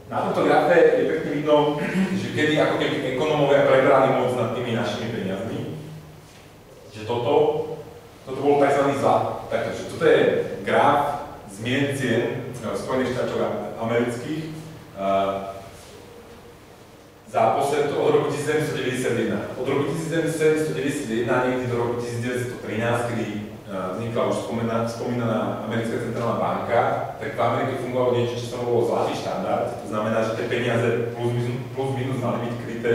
na tomto grafe je pekne vidno, že kedy ako keby ekonomovia prebrali moc nad tými našimi peniazmi, že toto bol tzv. Zlat. Takže toto je graf zmien cien Spojených štátov amerických za posledný od roku 1791. Od roku 1791 niekde do roku 1913, kedy vznikla už spomínaná Americká centrálna banka, tak v Amerike fungovalo niečo, čo sa volalo zlatý štandard. To znamená, že tie peniaze plus minus mali byť kryté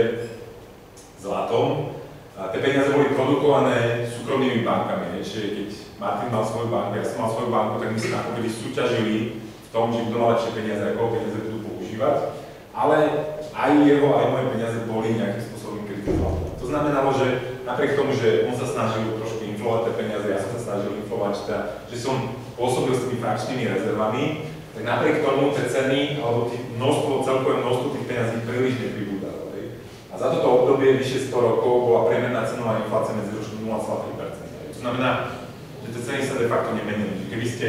zlatom. A tie peniaze boli produkované súkromnými bankami. Čiže keď Martin mal svoju banku, ja som mal svoju banku, tak my sme ako keby súťažili v tom, že kto má lepšie peniaze, ako peniaze budú používať. Ale aj jeho, aj moje peniaze boli nejakým spôsobom kryté zlatom. To znamenalo, že napriek tomu, že on sa snažil trošku inflovať tie peniaze, ja som sa snažil inflovať, že som pôsobil s tými frakčnými rezervami, tak napriek tomu tie ceny, alebo celkové množstvo tých peniazí príliš nepribúdalo. A za toto obdobie vyše 100 rokov bola priemerná cenová inflácia medziročne 0,3%. To znamená, že tie ceny sa de facto nemenili. Keby ste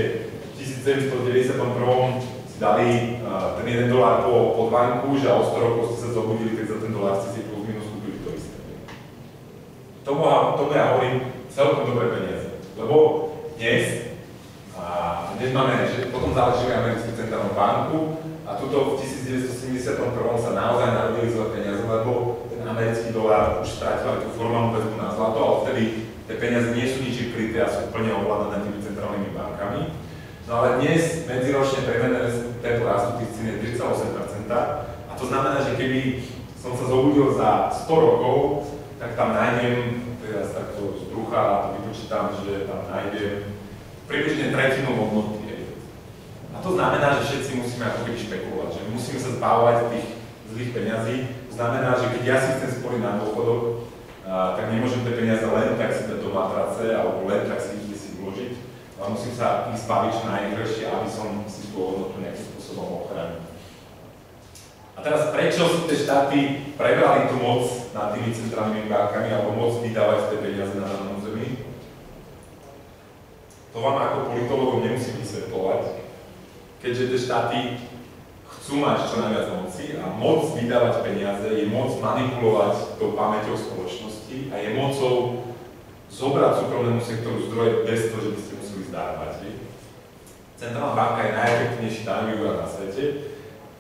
v 1791 si dali ten $1 pod banku, že o 100 rokov ste sa zobudili, tak za ten dolár ste si plus minus kúpili to isté. Tomu ja hovorím celkom dobré peniaze. Lebo dnes máme, že potom založili Americkú centrálnu banku a tuto v 1971 sa naozaj narodili zlé peniaze, lebo ten americký dolár už strátil tú formálnu väzbu na zlato, ale vtedy tie peniaze nie sú ničím kryté a sú plne ovládané tými centrálnymi bankami. No ale dnes medziročne priemerné tempo rastu tých cien je 3,8%. A to znamená, že keby som sa zobudil za 100 rokov, tak tam nájdem, teraz takto z brucha to vypočítam, že tam nájdem približne tretinu hodnoty. A to znamená, že všetci musíme ako keby špekulovať, že musíme sa zbavovať tých zlých peňazí. To znamená, že keď ja si chcem sporiť na dôchodok, tak nemôžem tie peniaze len tak si dať do matrace alebo len tak si vložiť, ale musím sa ich zbaviť čo najrýchlejšie, aby som si tú hodnotu nejakým spôsobom ochránil. A teraz prečo si tie štáty prebrali tú moc nad tými centrálnymi bankami alebo moc vydávať tie peniaze na danom území? To vám ako politológom nemusím vysvetľovať, keďže tie štáty chcú mať čo najviac moci a moc vydávať peniaze je moc manipulovať tou pamäťou spoločnosti a je mocou zobrať súkromnému sektoru zdroje bez toho, že by ste museli zdávať. Centrálna banka je najefektívnejší daňový úrad na svete.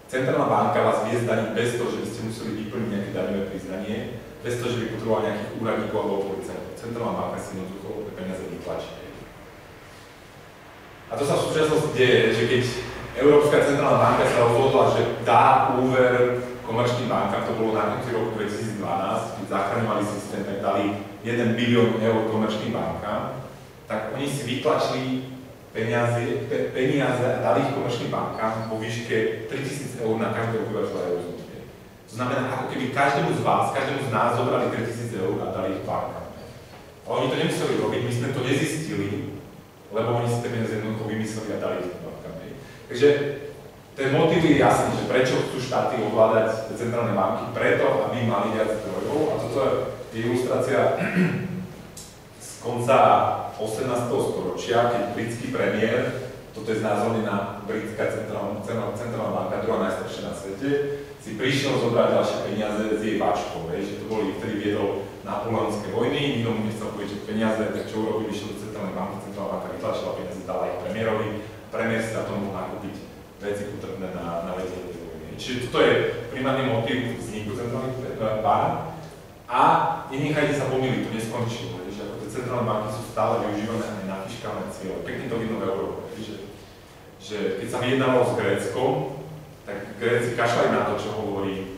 Centrálna banka vás vie zdaniť bez toho, že by ste museli vyplniť nejaké daňové priznanie, bez toho, že by potreboval nejakých úradníkov alebo policajtov. Centrálna banka si jednoducho peniaze vytlačí. A to sa v súčasnosti deje, že keď Európska centrálna banka sa rozhodla, že dá úver komerčným bankám, to bolo na konci roku 2012, keď zachraňovali systém, tak dali 1 bilión eur komerčným bankám, tak oni si vytlačili peniaze a dali ich komerčným bankám vo výške 3000 eur na každého obyvateľa Európy. To znamená, ako keby každému z vás, každému z nás zobrali 3000 eur a dali ich bankám. Ale oni to nemuseli robiť, my sme to nezistili, lebo oni si tie peniaze jednoducho vymysleli a dali ich bankám. Takže ten motiv je jasný, že prečo chcú štáty ovládať tie centrálne banky, preto, aby mali viac zdrojov. A toto je ilustrácia z konca 18. storočia, keď britský premiér, toto je znázornená britská centrálna banka, druhá najstaršia na svete, si prišiel zobrať ďalšie peniaze z jej váčkov, že to boli, vtedy viedol napoleonské vojny, nikto mu nechcel požičať peniaze, tak čo urobili, išiel do centrálnej banky, centrálna banka vytlačila peniaze, dala ich premiérovi, premiér si na to mohol nakúpiť veci potrebné na vedenie tej vojny. Čiže toto je primárny motiv vzniku centrálnych bank a nenechajte sa pomýliť, to neskončilo, že ako tie centrálne banky sú stále využívané aj na fiškálne ciele. Pekne to vidno v Európe, že keď sa vyjednávalo s Gréckom, tak Gréci kašľali na to, čo hovorí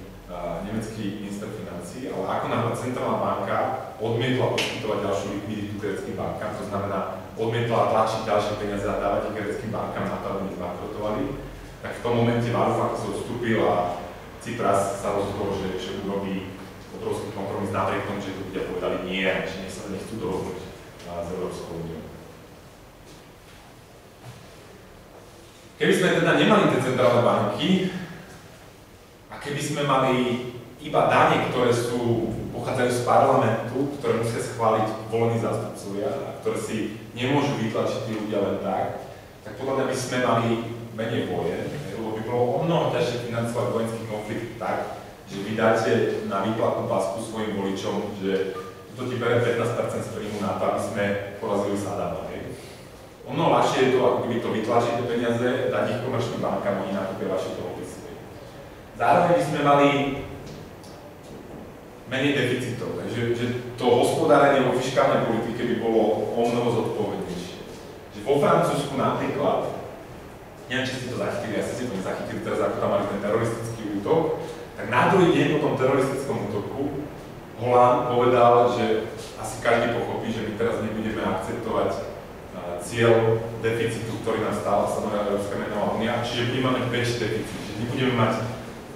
nemecký minister financií, ale ako náhle centrálna banka odmietla poskytovať ďalšiu likviditu gréckym bankám, to znamená, odmietla tlačiť ďalšie peniaze a dávať ich gréckym bankám na to, aby nezbankrotovali, tak v tom momente Varoufakis odstúpil a Tsipras sa rozhodol, že urobí obrovský kompromis napriek tomu, že ľudia povedali nie, že sa nechcú dohodnúť s Európskou úniou. Keby sme teda nemali tie centrálne banky a keby sme mali iba dane, ktoré pochádzajú z parlamentu, ktoré musia schváliť volení zástupcovia a ktoré si nemôžu vytlačiť tí ľudia len tak, tak podľa mňa by sme mali menej vojen, lebo by bolo o mnoho ťažšie financovať vojenský konflikt tak, že vy dáte na výplatnú pasku svojim voličom, že to ti bere 15% z príjmu na to, aby sme porazili Saddama. O mnoho ľahšie je to, ako keby to vytlačiť tie peniaze, dať ich komerčným bankám, oni nakúpia vaše dlhopisy. Zároveň by sme mali menej deficitov, že to hospodárenie vo fiškálnej politike by bolo o mnoho zodpovednejšie. Že vo Francúzsku napríklad, neviem, či ste to zachytili, ja si to nezachytili teraz, ako tam mali ten teroristický útok, tak na druhý deň po tom teroristickom útoku Hollande povedal, že asi každý pochopí, že my teraz nebudeme akceptovať cieľ deficitu, ktorý nám stále stanovila Európska menová únia, čiže budeme mať väčší deficit, že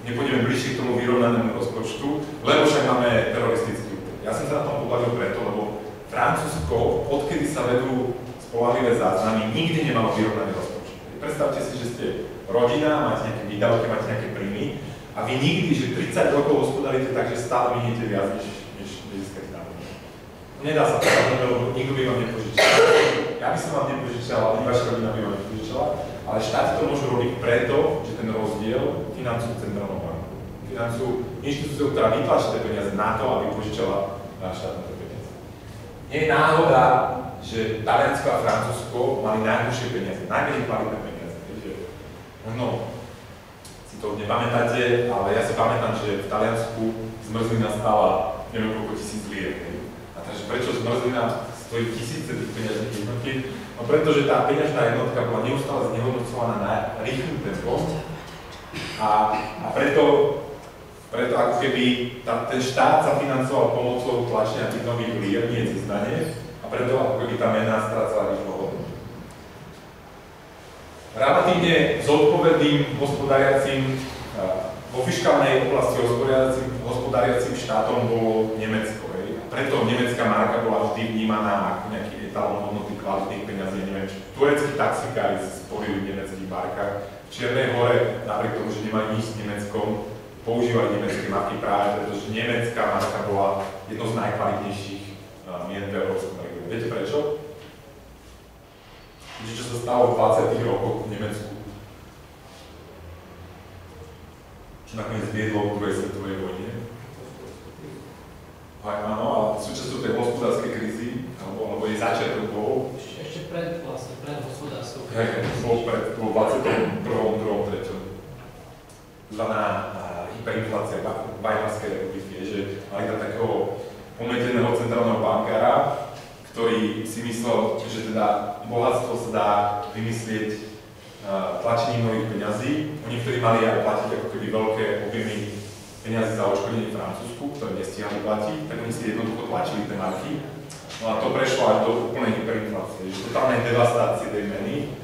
nepôjdeme bližšie k tomu vyrovnanému rozpočtu, lebo však máme teroristický útok. Ja som sa na tom pobavil preto, lebo Francúzsko, odkedy sa vedú spoľahlivé záznamy, nikdy nemalo vyrovnaný rozpočet. Predstavte si, že ste rodina, máte nejaké výdavky, máte nejaké príjmy a vy nikdy, že 30 rokov hospodaríte tak, že stále miniete viac, než získate na únie. Nedá sa to, lebo nikto by vám nepožičal. Ja by som vám nepožičal, ani vaša rodina by vám nepožičala, ale štáty to môžu robiť preto, že ten rozdiel financujú centrálnu banku. Financujú inštitúciu, ktorá vytlačí tie peniaze na to, aby požičala štátne peniaze. Nie je náhoda, že Taliansko a Francúzsko mali najhoršie peniaze, najmenej kvalitné peniaze. Možno si to nepamätáte, ale ja si pamätám, že v Taliansku zmrzlina stála neviem koľko tisíc lier. A takže prečo zmrzlina stojí tisíce tých peňažných jednotiek? No pretože tá peňažná jednotka bola neustále znehodnocovaná na rýchlym tempom a preto ako keby ten štát sa financoval pomocou tlačenia tých nových lier, nie cez dane, a preto ako keby tá mena strácala rýchlo hodnotu. Relatívne zodpovedným hospodáriacím vo fiškálnej oblasti hospodáriacím štátom bolo Nemecko. Preto nemecká marka bola vždy vnímaná ako nejaký etalón hodnoty kvalitných peňazí. Neviem, tureckí taxikári sporili v nemeckých markách. V Čiernej Hore, napriek tomu, že nemali nič s Nemeckom, používali nemecké marky práve, pretože nemecká marka bola jedno z najkvalitnejších mien v európskom regióne. Viete prečo? Viete, čo sa stalo v 20. rokoch v Nemecku? Čo nakoniec viedlo k druhej svetovej vojne? Áno, a súčasťou tej hospodárskej krízy, alebo jej začiatok bol... Ešte pred hospodárskou krízou. Bol 21. 2. 3. Zvaná hyperinflácia Weimarskej republiky, že mali tam takého pometeného centrálneho bankára, ktorý si myslel, že teda bohatstvo sa dá vymyslieť tlačením nových peňazí. Oni vtedy mali aj platiť ako keby veľké objemy peniaze za odškodnenie v Francúzsku, ktoré nestíhali platiť, tak oni si jednoducho tlačili tie marky. No a to prešlo aj do úplnej hyperinflácie, že totálnej devastácie tej meny.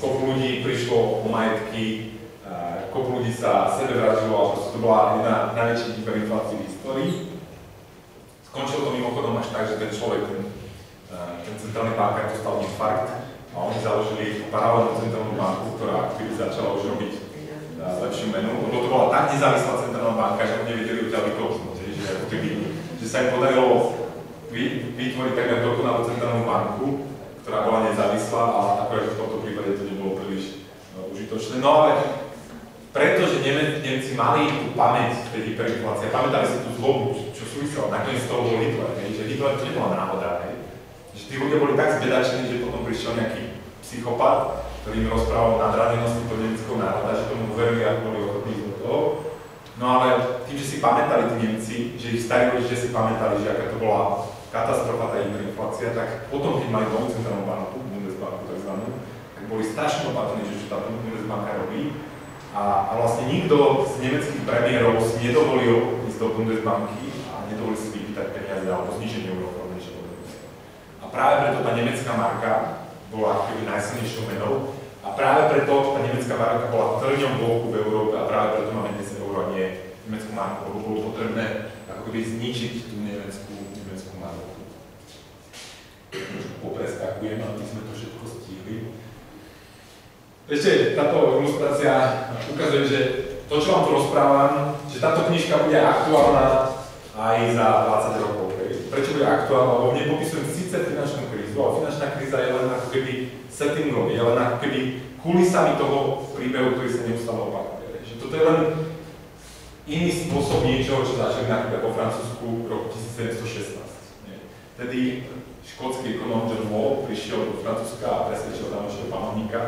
Kopu ľudí prišlo o majetky, kopu ľudí sa sebevražilo, a proste to bola jedna najväčších hyperinflácií v histórii. Skončilo to mimochodom až tak, že ten človek, ten centrálny bankár dostal infarkt a oni založili paralelnú centrálnu banku, ktorá aktíve začala už robiť lepšiu menu, lebo to bola tak nezávislá centrálna banka, že oni nevedeli odtiaľ vykousnúť, že sa im podarilo vytvoriť takmer dokonalú centrálnu banku, ktorá bola nezávislá, ale akorát v tomto prípade to nebolo príliš užitočné. No ale pretože Nemci mali tú pamäť tej hyperinflácie, pamätali si tú zlobu, čo súviselo, nakoniec z toho bol Hitler, že Hitler to nebola náhoda, že tí ľudia boli tak zbedačení, že potom prišiel nejaký psychopat, ktorý im rozprával nadradenosti toho nemeckého národa, že tomu uverili a boli ochotní ísť do toho. No ale tým, že si pamätali tí Nemci, že ich starí rodičia si pamätali, že aká to bola katastrofa tá hyperinflácia, tak potom, keď mali novú centrálnu banku, Bundesbanku takzvanú, tak boli strašne opatrní, že čo tá Bundesbanka robí. A vlastne nikto z nemeckých premiérov si nedovolil ísť do Bundesbanky a nedovolil si vypýtať peniaze alebo zniženie úrokov, niečo podobné. A práve preto tá nemecká marka bola akoby najsilnejšou menou a práve preto tá nemecká marka bola trňom boku v Európe a práve preto máme dnes euro a nie nemeckú marku, lebo bolo potrebné ako keby zničiť tú nemeckú marku. Popreskakujem, aby sme to všetko stihli. Ešte táto ilustrácia ukazuje, že to, čo vám tu rozprávam, že táto knižka bude aktuálna aj za 20 rokov. Prečo bude aktuálna? Lebo v nej popisujem síce finančnú krízu, ale finančná kríza je len ako keby settingom, je len ako keby kulisami toho príbehu, ktorý sa neustále opakuje. Že toto je len iný spôsob niečoho, čo začali napríklad vo Francúzsku v roku 1716. Vtedy škótsky ekonóm John Law prišiel do Francúzska a presvedčil tamojšieho panovníka,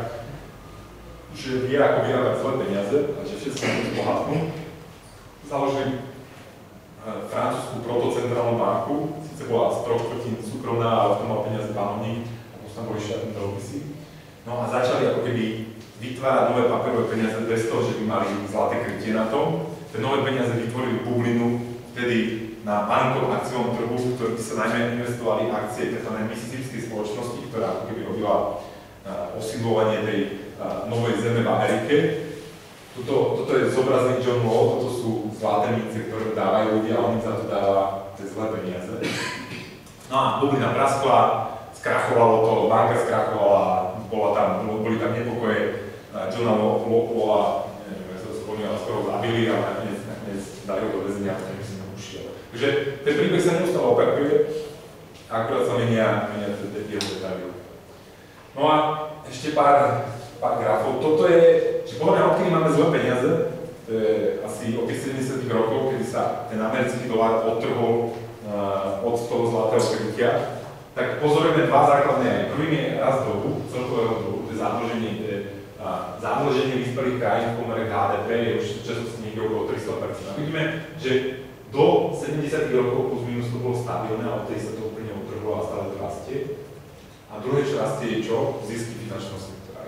že vie ako vyrábať zlé peniaze a že všetci sa bohatnú. Založili francúzsku protocentrálnu banku, síce bola z 3/4 súkromná, ale v tom mal peniaze panovník, a potom tam boli štátne dlhopisy. No a začali ako keby vytvárať nové papierové peniaze bez toho, že by mali zlaté krytie na tom. Tie nové peniaze vytvorili bublinu vtedy na bankovom akciovom trhu, v ktorých sa najmä investovali akcie tzv. Mississipskej spoločnosti, ktorá ako keby robila osídlovanie tej novej zeme v Amerike. Toto je zobrazený John Law, toto sú zlaté mince, ktoré dávajú ľudia a on za to dáva tie zlé peniaze. No a bublina praskla, skrachovalo to, banka skrachovala, boli tam nepokoje, Johna Lawa, neviem, ja sa to spomínal, skoro zabili, ale nakoniec dali ho do väzenia, ktorým si tam ušiel. Takže ten príbeh sa neustále opakuje, akurát sa menia jeho detaily. No a ešte pár grafov. Toto je, že povedané, odkedy máme zlé peniaze, to je asi od tých 70 rokov, kedy sa ten americký dolár odtrhol od toho zlatého krytia, tak pozorujeme dva základné javy. Prvým je rast dlhu, celkového dlhu, to je zadlženie vyspelých krajín v pomere k HDP, je už v súčasnosti niekde okolo 300%. A vidíme, že do 70 rokov plus minus to bolo stabilné, ale odtedy sa to úplne odtrhlo a stále to rastie. A druhé, čo rastie, je čo? Zisky finančného sektora.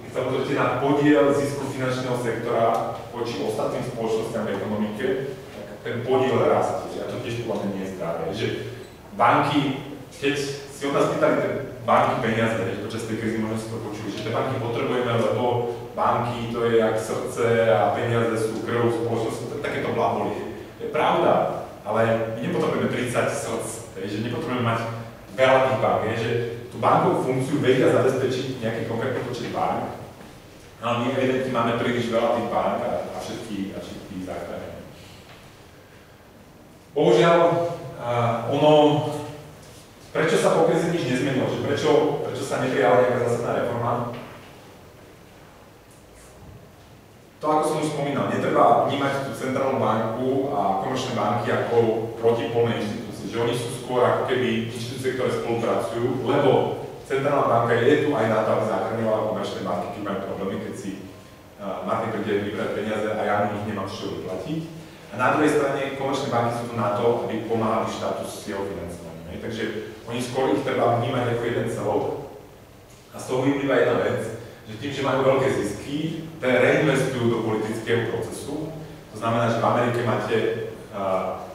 Keď sa pozrite na podiel zisku finančného sektora voči ostatným spoločnostiam v ekonomike, tak ten podiel rastie. A to tiež podľa mňa nie je zdravé. Že banky, keď si od nás pýtali tie banky peniaze, počas tej krízy možno si to počuli, že tie banky potrebujeme, lebo banky to je jak srdce a peniaze sú krv spoločnosti, takéto blaholie. To je pravda, ale my nepotrebujeme 30 srdc, že nepotrebujeme mať veľa tých bank, že tú bankovú funkciu vedia zabezpečiť nejaký konkrétny počet bank, ale my evidentne máme príliš veľa tých bank a všetky záchranné. Bohužiaľ, prečo sa po kríze nič nezmenilo, že prečo sa neprijala nejaká zásadná reforma? To, ako som už spomínal, netreba vnímať tú centrálnu banku a komerčné banky ako protipolné inštitúcie, že oni sú skôr ako keby inštitúcie, ktoré spolupracujú, lebo centrálna banka je tu aj na to, aby zachraňovala komerčné banky, keď majú problémy, keď si market príde vybrať peniaze a ja mu ich nemám z čoho vyplatiť. A na druhej strane komerčné banky sú tu na to, aby pomáhali štátu s jeho financovaním. Takže oni skôr ich treba vnímať ako jeden celok. A z toho vyplýva jedna vec, že tým, že majú veľké zisky, reinvestujú do politického procesu. To znamená, že v Amerike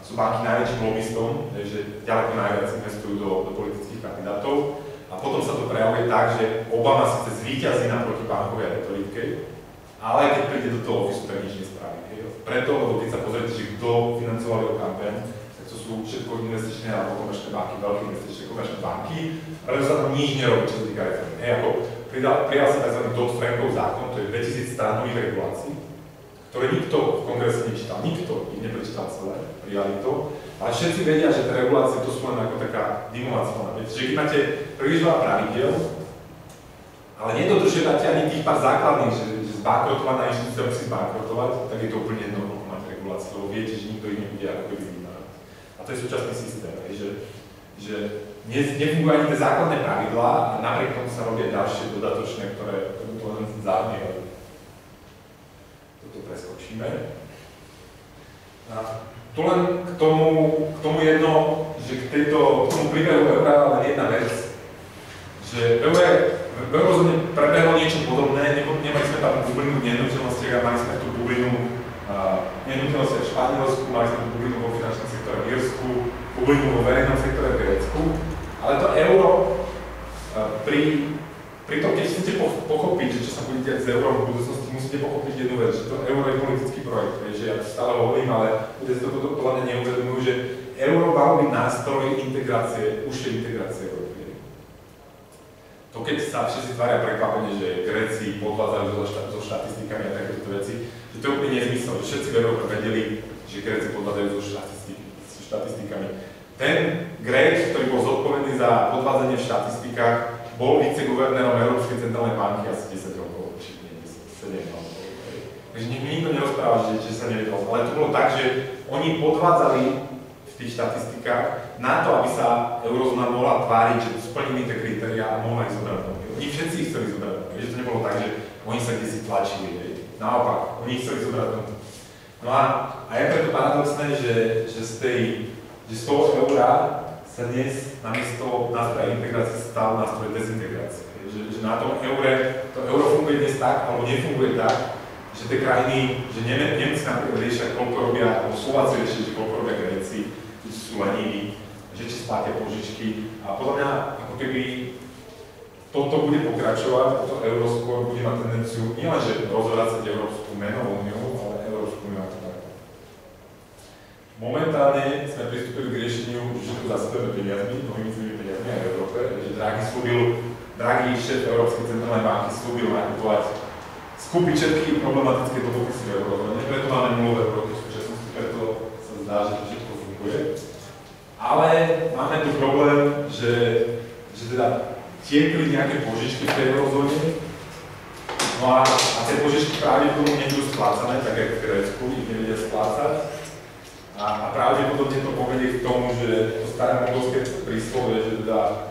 sú banky najväčším lobbystom, že ďaleko najviac investujú do politických kandidátov. A potom sa to prejavuje tak, že Obama síce zvíťazí na protibankovej retorike, ale keď príde do toho ofisu, tak nič nespraví. Preto, lebo keď sa pozriete, že kto financoval jeho kampaň, tak to sú všetko investičné alebo komerčné banky, veľké investičné komerčné banky, preto sa tam nič nerobí, čo sa týka reformy. Ako prijal sa tzv. Dodd-Frankov zákon, to je 2000 strán nových regulácií, ktoré nikto v kongrese nečítal, nikto ich neprečítal celé, prijali to, ale všetci vedia, že tie regulácie to sú len ako taká dimovaciálna vec. Že keď máte príliš veľa pravidiel, ale nedodržiavate ani tých pár základných, že zbankrotovaná inštitúcia musí zbankrotovať, tak je to úplne jedno, koľko máte regulácie, lebo viete, že nikto ich nebude ako keby vymáhať. A to je súčasný systém, že nefungujú ani tie základné pravidlá a napriek tomu sa robia ďalšie dodatočné, ktoré to len zahnievajú. Toto preskočíme. A tu len k tomu jedno, že k tomu príbehu eura len jedna vec, že v eurozóne prebehlo niečo podobné, nemali sme tam bublinu v nehnuteľnostiach a mali sme tú bublinu v nehnuteľnostiach v Španielsku, mali sme tú bublinu vo finančnom sektore v Írsku, v bublinu vo verejnom sektore v Grécku, ale to euro pri tom, keď chcete pochopiť, že čo sa bude diať s eurom v budúcnosti, musíte pochopiť jednu vec, že to euro je politický projekt, že ja stále hovorím, ale ľudia si to podľa mňa neuvedomujú, že euro malo byť nástroj integrácie, užšej integrácie Európy. To keď sa všetci tvária prekvapenie, že Gréci podvádzajú so štatistikami a takéto veci, že to je úplne nezmysel, že všetci v Európe vedeli, že Gréci podvádzajú so štatistikami. Ten Grék, ktorý bol zodpovedný za podvádzanie v štatistikách, bol viceguvernérom Európskej centrálnej banky asi 10 rokov, či nie 10, 7 rokov. Takže nikto nerozpráva, že sa nevedel. Ale to bolo tak, že oni podvádzali v tých štatistikách na to, aby sa eurozóna mohla tváriť, že splnili tie kritériá a mohla ich zobrať. Oni všetci ich chceli zobrať. Že to nebolo tak, že oni sa kde si tlačili. Naopak, oni ich chceli zobrať. No a je preto paradoxné, že z toho eura sa dnes namiesto nástroja integrácie stal nástroj dezintegrácie. Že na tom eure, to euro funguje dnes tak, alebo nefunguje tak, že tie krajiny, že Nemci napríklad riešia, koľko robia, alebo Slováci riešia, že koľko robia Gréci, že sú leniví, že či splátia požičky. A podľa mňa, ako keby toto bude pokračovať, to euro skôr bude mať tendenciu nielenže rozvracať Európsku menovú úniu, ale Európsku úniu ako takú. Momentálne sme pristúpili k riešeniu, že tu zastavíme peniazmi, novými peniazmi aj v Európe, že Draghi, šéf Európskej centrálnej banky, slúbil nakupovať, skúpiť všetky problematické dlhopisy v eurozóne, preto máme nulové úroky v súčasnosti, preto sa zdá, že to všetko funguje. Ale máme tu problém, že teda tiekli nejaké požičky v tej eurozóne, no a tie požičky pravdepodobne nebudú splácané, tak jak v Grécku, ich nevedia splácať. A pravdepodobne to povedie k tomu, že to staré mongolské príslovie, že teda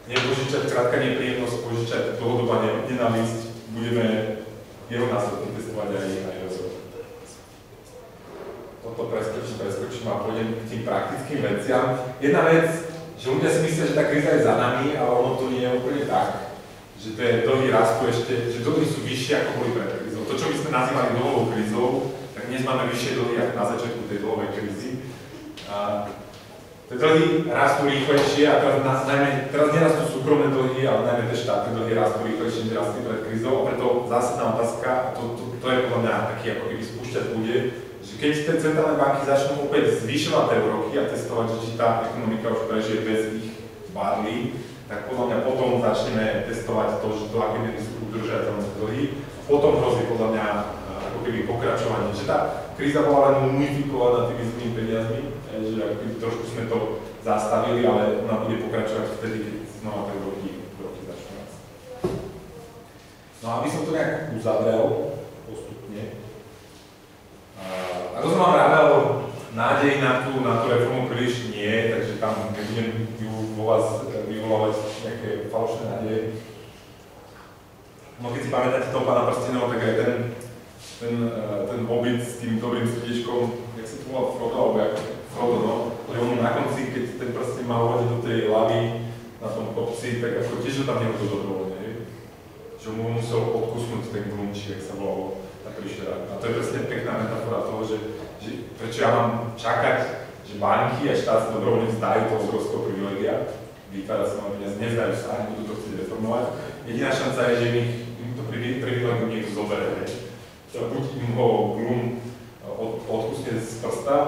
nepožičať krátka nepríjemnosť, požičať dlhodobá nenávisť, budeme jeho následky testovať aj rozhodnúť. Toto preskočím a pôjdem k tým praktickým veciam. Jedna vec, že ľudia si myslia, že tá kríza je za nami, ale ono to nie je úplne tak. Že tie dlhy rastú ešte, že dlhy sú vyššie ako boli pred krízou. To, čo by sme nazývali dlhovou krízou, tak dnes máme vyššie dlhy ako na začiatku tej dlhovej krízy. Tie dlhy rastú rýchlejšie a teraz nerastú súkromné dlhy, ale najmä tie štátne dlhy rastú rýchlejšie, než rastli pred krízou. A preto zásadná otázka, to je podľa mňa taký ako keby spúšťať bude, že keď tie centrálne banky začnú opäť zvyšovať tie úroky a testovať, že či tá ekonomika už prežije bez ich barlí, tak podľa mňa potom začneme testovať to, že do aké miery sú udržateľné dlhy. Potom hrozí podľa mňa ako keby pokračovanie, že tá kríza bola len mumifikovaná tými zlými peniazmi, že ako keby trošku sme to zastavili, ale ona bude pokračovať vtedy, keď znova tie úroky začnú rast. No a aby som to nejak uzavrel postupne, ako som vám rával, nádej na tú reformu príliš nie, takže tam nebudem ju vo vás vyvolávať nejaké falošné nádeje. No keď si pamätáte toho pána Prstenov, tak aj ten hobbit s tým dobrým srdiečkom, jak sa to volá Frodo, alebo ako Frodo, no, že on na konci, keď ten prsten mal hodiť do tej lavy na tom kopci, tak ako tiež ho tam nehodil dobrovoľne, že mu musel odkusnúť ten glumčí, jak sa volalo na príšera. A to je presne pekná metafora toho, že prečo ja mám čakať, že banky a štát sa dobrovoľne vzdajú toho obrovského privilegia, vytvárať sa vám peniaze, nevzdajú sa, ani budú to chcieť reformovať. Jediná šanca je, že im to privilegium niekto zoberie. Buď im ho glum odkusne z prsta,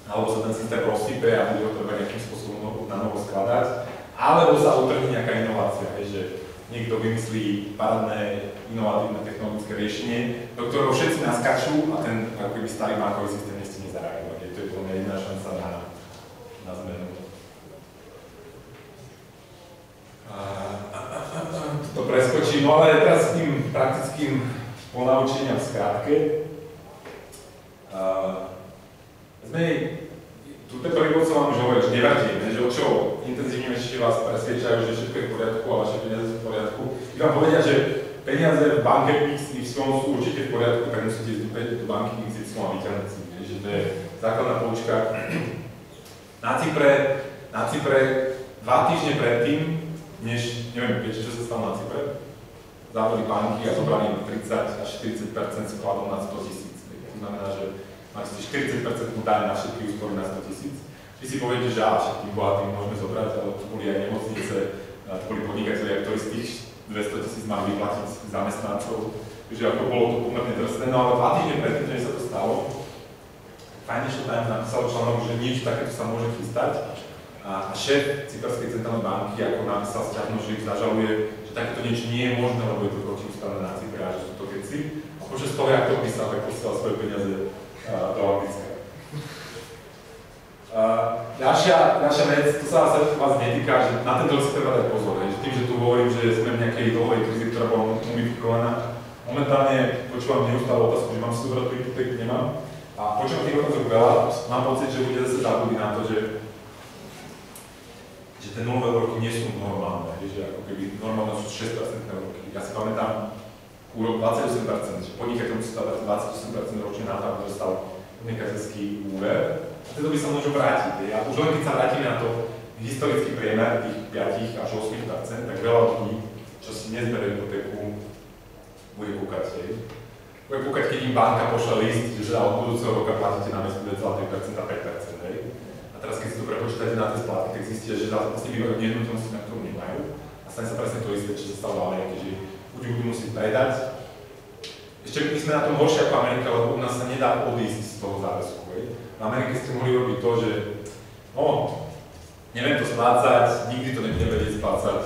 alebo sa ten systém rozsype a bude ho treba nejakým spôsobom na novo skladať, alebo sa utrhne nejaká inovácia, že niekto vymyslí parádne, inovatívne technologické riešenie, do ktorého všetci naskačú a ten ako keby starý bankový systém nechce nezareagovať. To je podľa mňa jediná šanca na zmenu. To preskočím, no ale teraz s tým praktickým ponaučeniam v skratke. Túto prvý bod som vám už hovoril, že nevadíme, že o čo intenzívnejšie vás presvedčajú, že všetko je v poriadku a vaše peniaze sú v poriadku. Keď vám povedia, že peniaze v banke XY sú určite v poriadku, tak musíte ísť do banky XY a vyťahnuť si. Že to je základná poučka. Na Cypre 2 týždne predtým, než, neviem, viete, čo sa stalo na Cypre? Zavreli banky a zobrali 30 až 40% skladov na 100 000. To znamená, že mali ste 40% daň na všetky úspory na 100 000. Vy si poviete, že všetkým bohatým môžeme zobrať, ale tu boli aj nemocnice, tu boli podnikatelia, ktorí z tých 200 000 mali vyplatiť zamestnancov. Takže ako bolo to pomerne drsné, no ale 2 týždne predtým, než sa to stalo, Financial Times napísal článok, že nič takéto sa môže chystať. A šéf Cyperskej centrálnej banky ako napísal sťažnosť, že ich zažaluje, že takéto niečo nie je možné, lebo je to protiústavné na Cypre a že sú to keci. A počas toho, jak to písal, tak posielal svoje peniaze do Anglicka. Ďalšia vec, to sa vás netýka, že na tento si treba dať pozor, že tým, že tu hovorím, že sme v nejakej dlhovej krízi, ktorá bola mumifikovaná, momentálne počúvam neustále otázku, že mám si zobrať tú hypotéku, nemám. A počúvam tých otázok veľa, mám pocit, že ľudia zase zabudí na to, že tie nulové roky nie sú normálne, že ako keby normálne sú 6% roky. Ja si pamätám úrok 28%, že podnikateľ musí dávať 28% ročne na to, aby dostal podnikateľský úver. A teda by sa môžu vrátiť. A už len keď sa vrátime na to historický priemer tých 5 až 8%, tak veľa ľudí, čo si nezberie hypotéku, bude kúkať. Bude kúkať, keď im banka pošle list, že od budúceho roka platíte na miesto 2,3% a 5%. A teraz, keď si to prepočítate na tie splátky, tak zistíte, že vlastne bývajú nehnuteľnosti, na ktorú nemajú. A stane sa presne to isté, čo sa stalo v Amerike, že ľudí budú musieť predať. Ešte my sme na tom horšie ako Amerika, lebo u nás sa nedá odísť z toho záväzku. V Amerike ste mohli robiť to, že neviem to splácať, nikdy to nebudem vedieť splácať,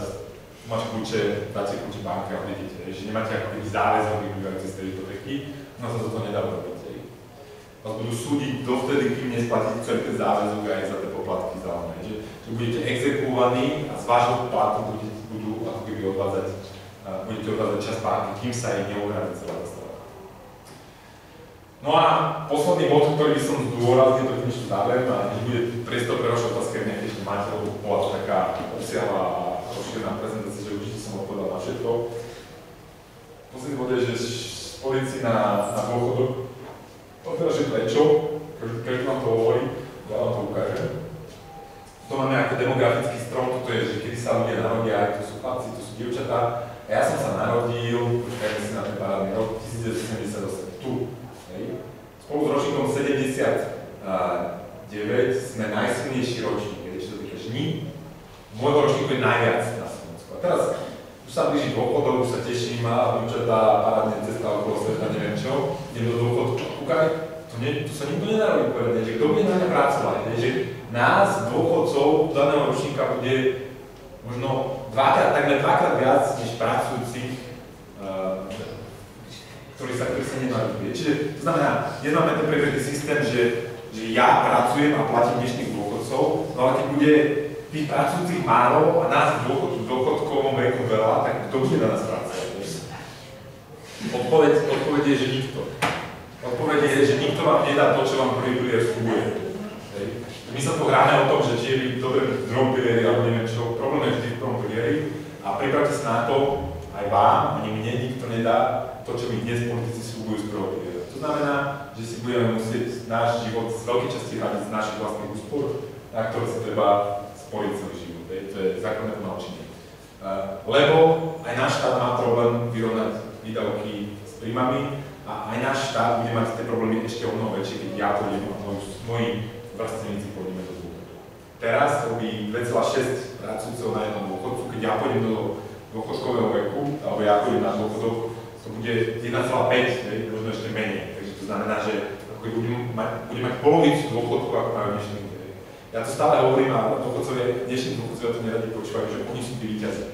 máš kľúče, dáte kľúče banke a vidíte, že nemáte ako keby záväzok vyplývajúci z tej hypotéky, u nás sa to nedá robiť. Vás budú súdiť dovtedy, kým nesplatíte celý ten záväzok aj za tie poplatky zároveň. Že budete exekuovaní a z vášho platu budú ako keby budete odvádzať čas banky, kým sa jej neuhradí celá zastava. No a posledný bod, ktorý by som zdôraznil, to než záver, a než bude priestor pre vaše otázky, nejaké ešte máte, lebo bola to taká obsiahla a rozšírená prezentácia, že určite som odpovedal na všetko. Posledný bod je, že spoliť si na dôchodok. Teda, že prečo? Každý vám to hovorí, ja vám to ukážem. To máme ako demografický strom, toto je, že kedy sa ľudia narodia, to sú chlapci, to sú dievčatá. A ja som sa narodil, počkajme si na ten parádny rok, 1978, tu. Spolu s ročníkom 79 sme najsilnejší ročník, čo sa týka žní. Môjho ročníku je najviac na Slovensku. A teraz už sa blíži dôchodok, už sa teším a vnúčatá parádne cesta okolo sveta, neviem čo. Idem do dôchodku, kúkaj, tu sa nikto nenarodí povedať, že kto bude na mňa pracovať, že nás, dôchodcov, daného ročníka bude možno takmer dvakrát viac, než pracujúcich, ktorí sa nenarodili. Čiže to znamená, dnes máme ten prebetý systém, že ja pracujem a platím dnešných dôchodcov, no ale keď bude tých pracujúcich málo a nás v dôchodkovom veku veľa, tak kto bude na nás pracovať? Odpoveď je, že nikto. Odpoveď je, že nikto vám nedá to, čo vám prvý pilier slúbuje. My sa tu hráme o tom, že či je byť dobre v druhom pilieri, alebo neviem čo, problém je vždy v prvom pilieri a pripravte sa na to, aj vám, ani mne nikto nedá to, čo mi dnes politici slúbujú z prvého piliera. To znamená, že si budeme musieť náš život z veľkej časti hradiť z našich vlastných úspor, na ktoré sa treba spojiť celý život. To je základné ponaučenie. Lebo aj náš štát má problém vyrovnať výdavky s príjmami a aj náš štát bude mať tie problémy ešte o mnoho väčšie, keď ja pôjdem a moji vrstevníci pôjdeme do dôchodku. Teraz robí 2,6 pracujúceho na jednom dôchodcu, keď ja pôjdem do dôchodkového veku, alebo ja pôjdem na dôchodok, to bude 1,5, možno ešte menej. Takže to znamená, že budem mať polovicu dôchodku, ako majú dnešní ľudia. Ja to stále hovorím a dnešní dôchodcovia to neradi počúvajú, že oni sú tí víťazi.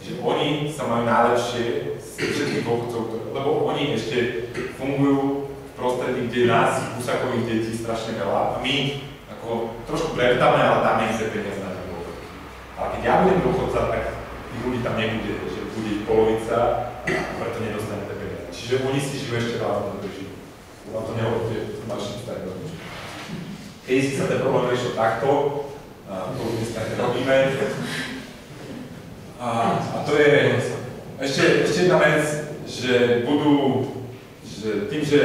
Že oni sa majú najlepšie z všetkých dôchodcov, lebo oni ešte fungujú v prostredí, kde nás, Husákových detí, strašne veľa a my ako trošku breptáme, ale dáme im tie peniaze na tie dôchodky. Ale keď ja budem dôchodca, tak tých ľudí tam nebude, že bude ich polovica a preto nedostane tie peniaze. Čiže oni si žijú ešte veľa na to žijú. Vám to nehovoríte, to máš staré rozumieť. Keď si sa ten problém riešil takto, to už dneska nerobíme. A to je ešte jedna vec, že tým, že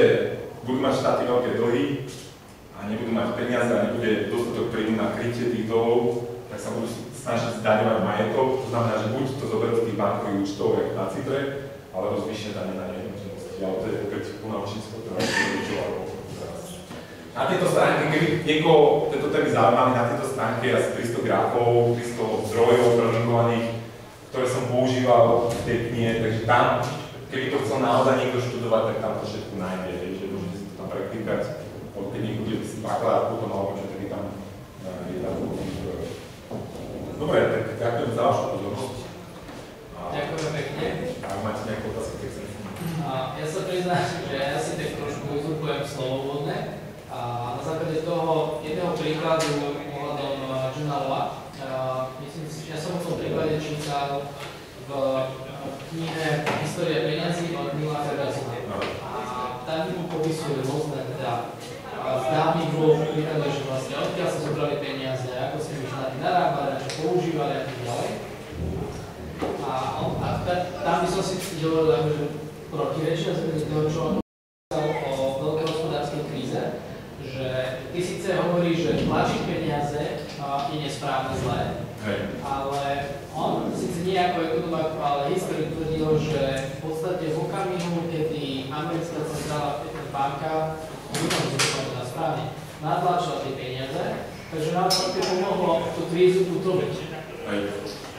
budú mať štáty veľké dlhy a nebudú mať peniaze a nebude dostatok príjmu na krytie tých dlhov, tak sa budú snažiť zdaňovať majetok. To znamená, že buď to zoberú z tých bankových účtov, ako na Cypre, alebo zvýšia dane na nehnuteľnosti. Ale to je opäť plná očícka, ktorá je vyučová. Na tejto stránke, keby niekoho tieto témy zaujímali, na tejto stránke je asi 300 grafov, 300 zdrojov prelinkovaných, ktoré som používal v tej knihe, takže tam, keby to chcel naozaj niekto študovať, tak tam to všetko nájde, že môžete si to tam preklikať, keď niekto bude si dvakrát potom, alebo čo tedy tam je tam. Dobre, tak ďakujem za vašu pozornosť. Ďakujem pekne. Ak máte nejaké otázky, tak sa ja sa priznám, že ja si tak trošku uzurpujem slovo úvodné. A na základe toho jedného príkladu ohľadom Johna Lawa, myslím si, že ja som o tom príklade čítal v knihe História peňazí od Neila Fergusona. A tam mu popisuje rôzne teda z dávnych dôb príklady, že vlastne odkiaľ sa zobrali peniaze, ako s nimi štáty narábali, čo používali a tak ďalej. A tam by som si hovoril, že protirečil z toho, čo on povedal o veľkej hospodárskej kríze, že ty síce hovoríš, že tlačiť peniaze je nesprávne zlé, ale on síce nie ako ekonom, ale historik tvrdil, že v podstate v okamihu, kedy americká centrálna banka správne natlačila tie peniaze, takže nám to pomohlo tú krízu utopiť.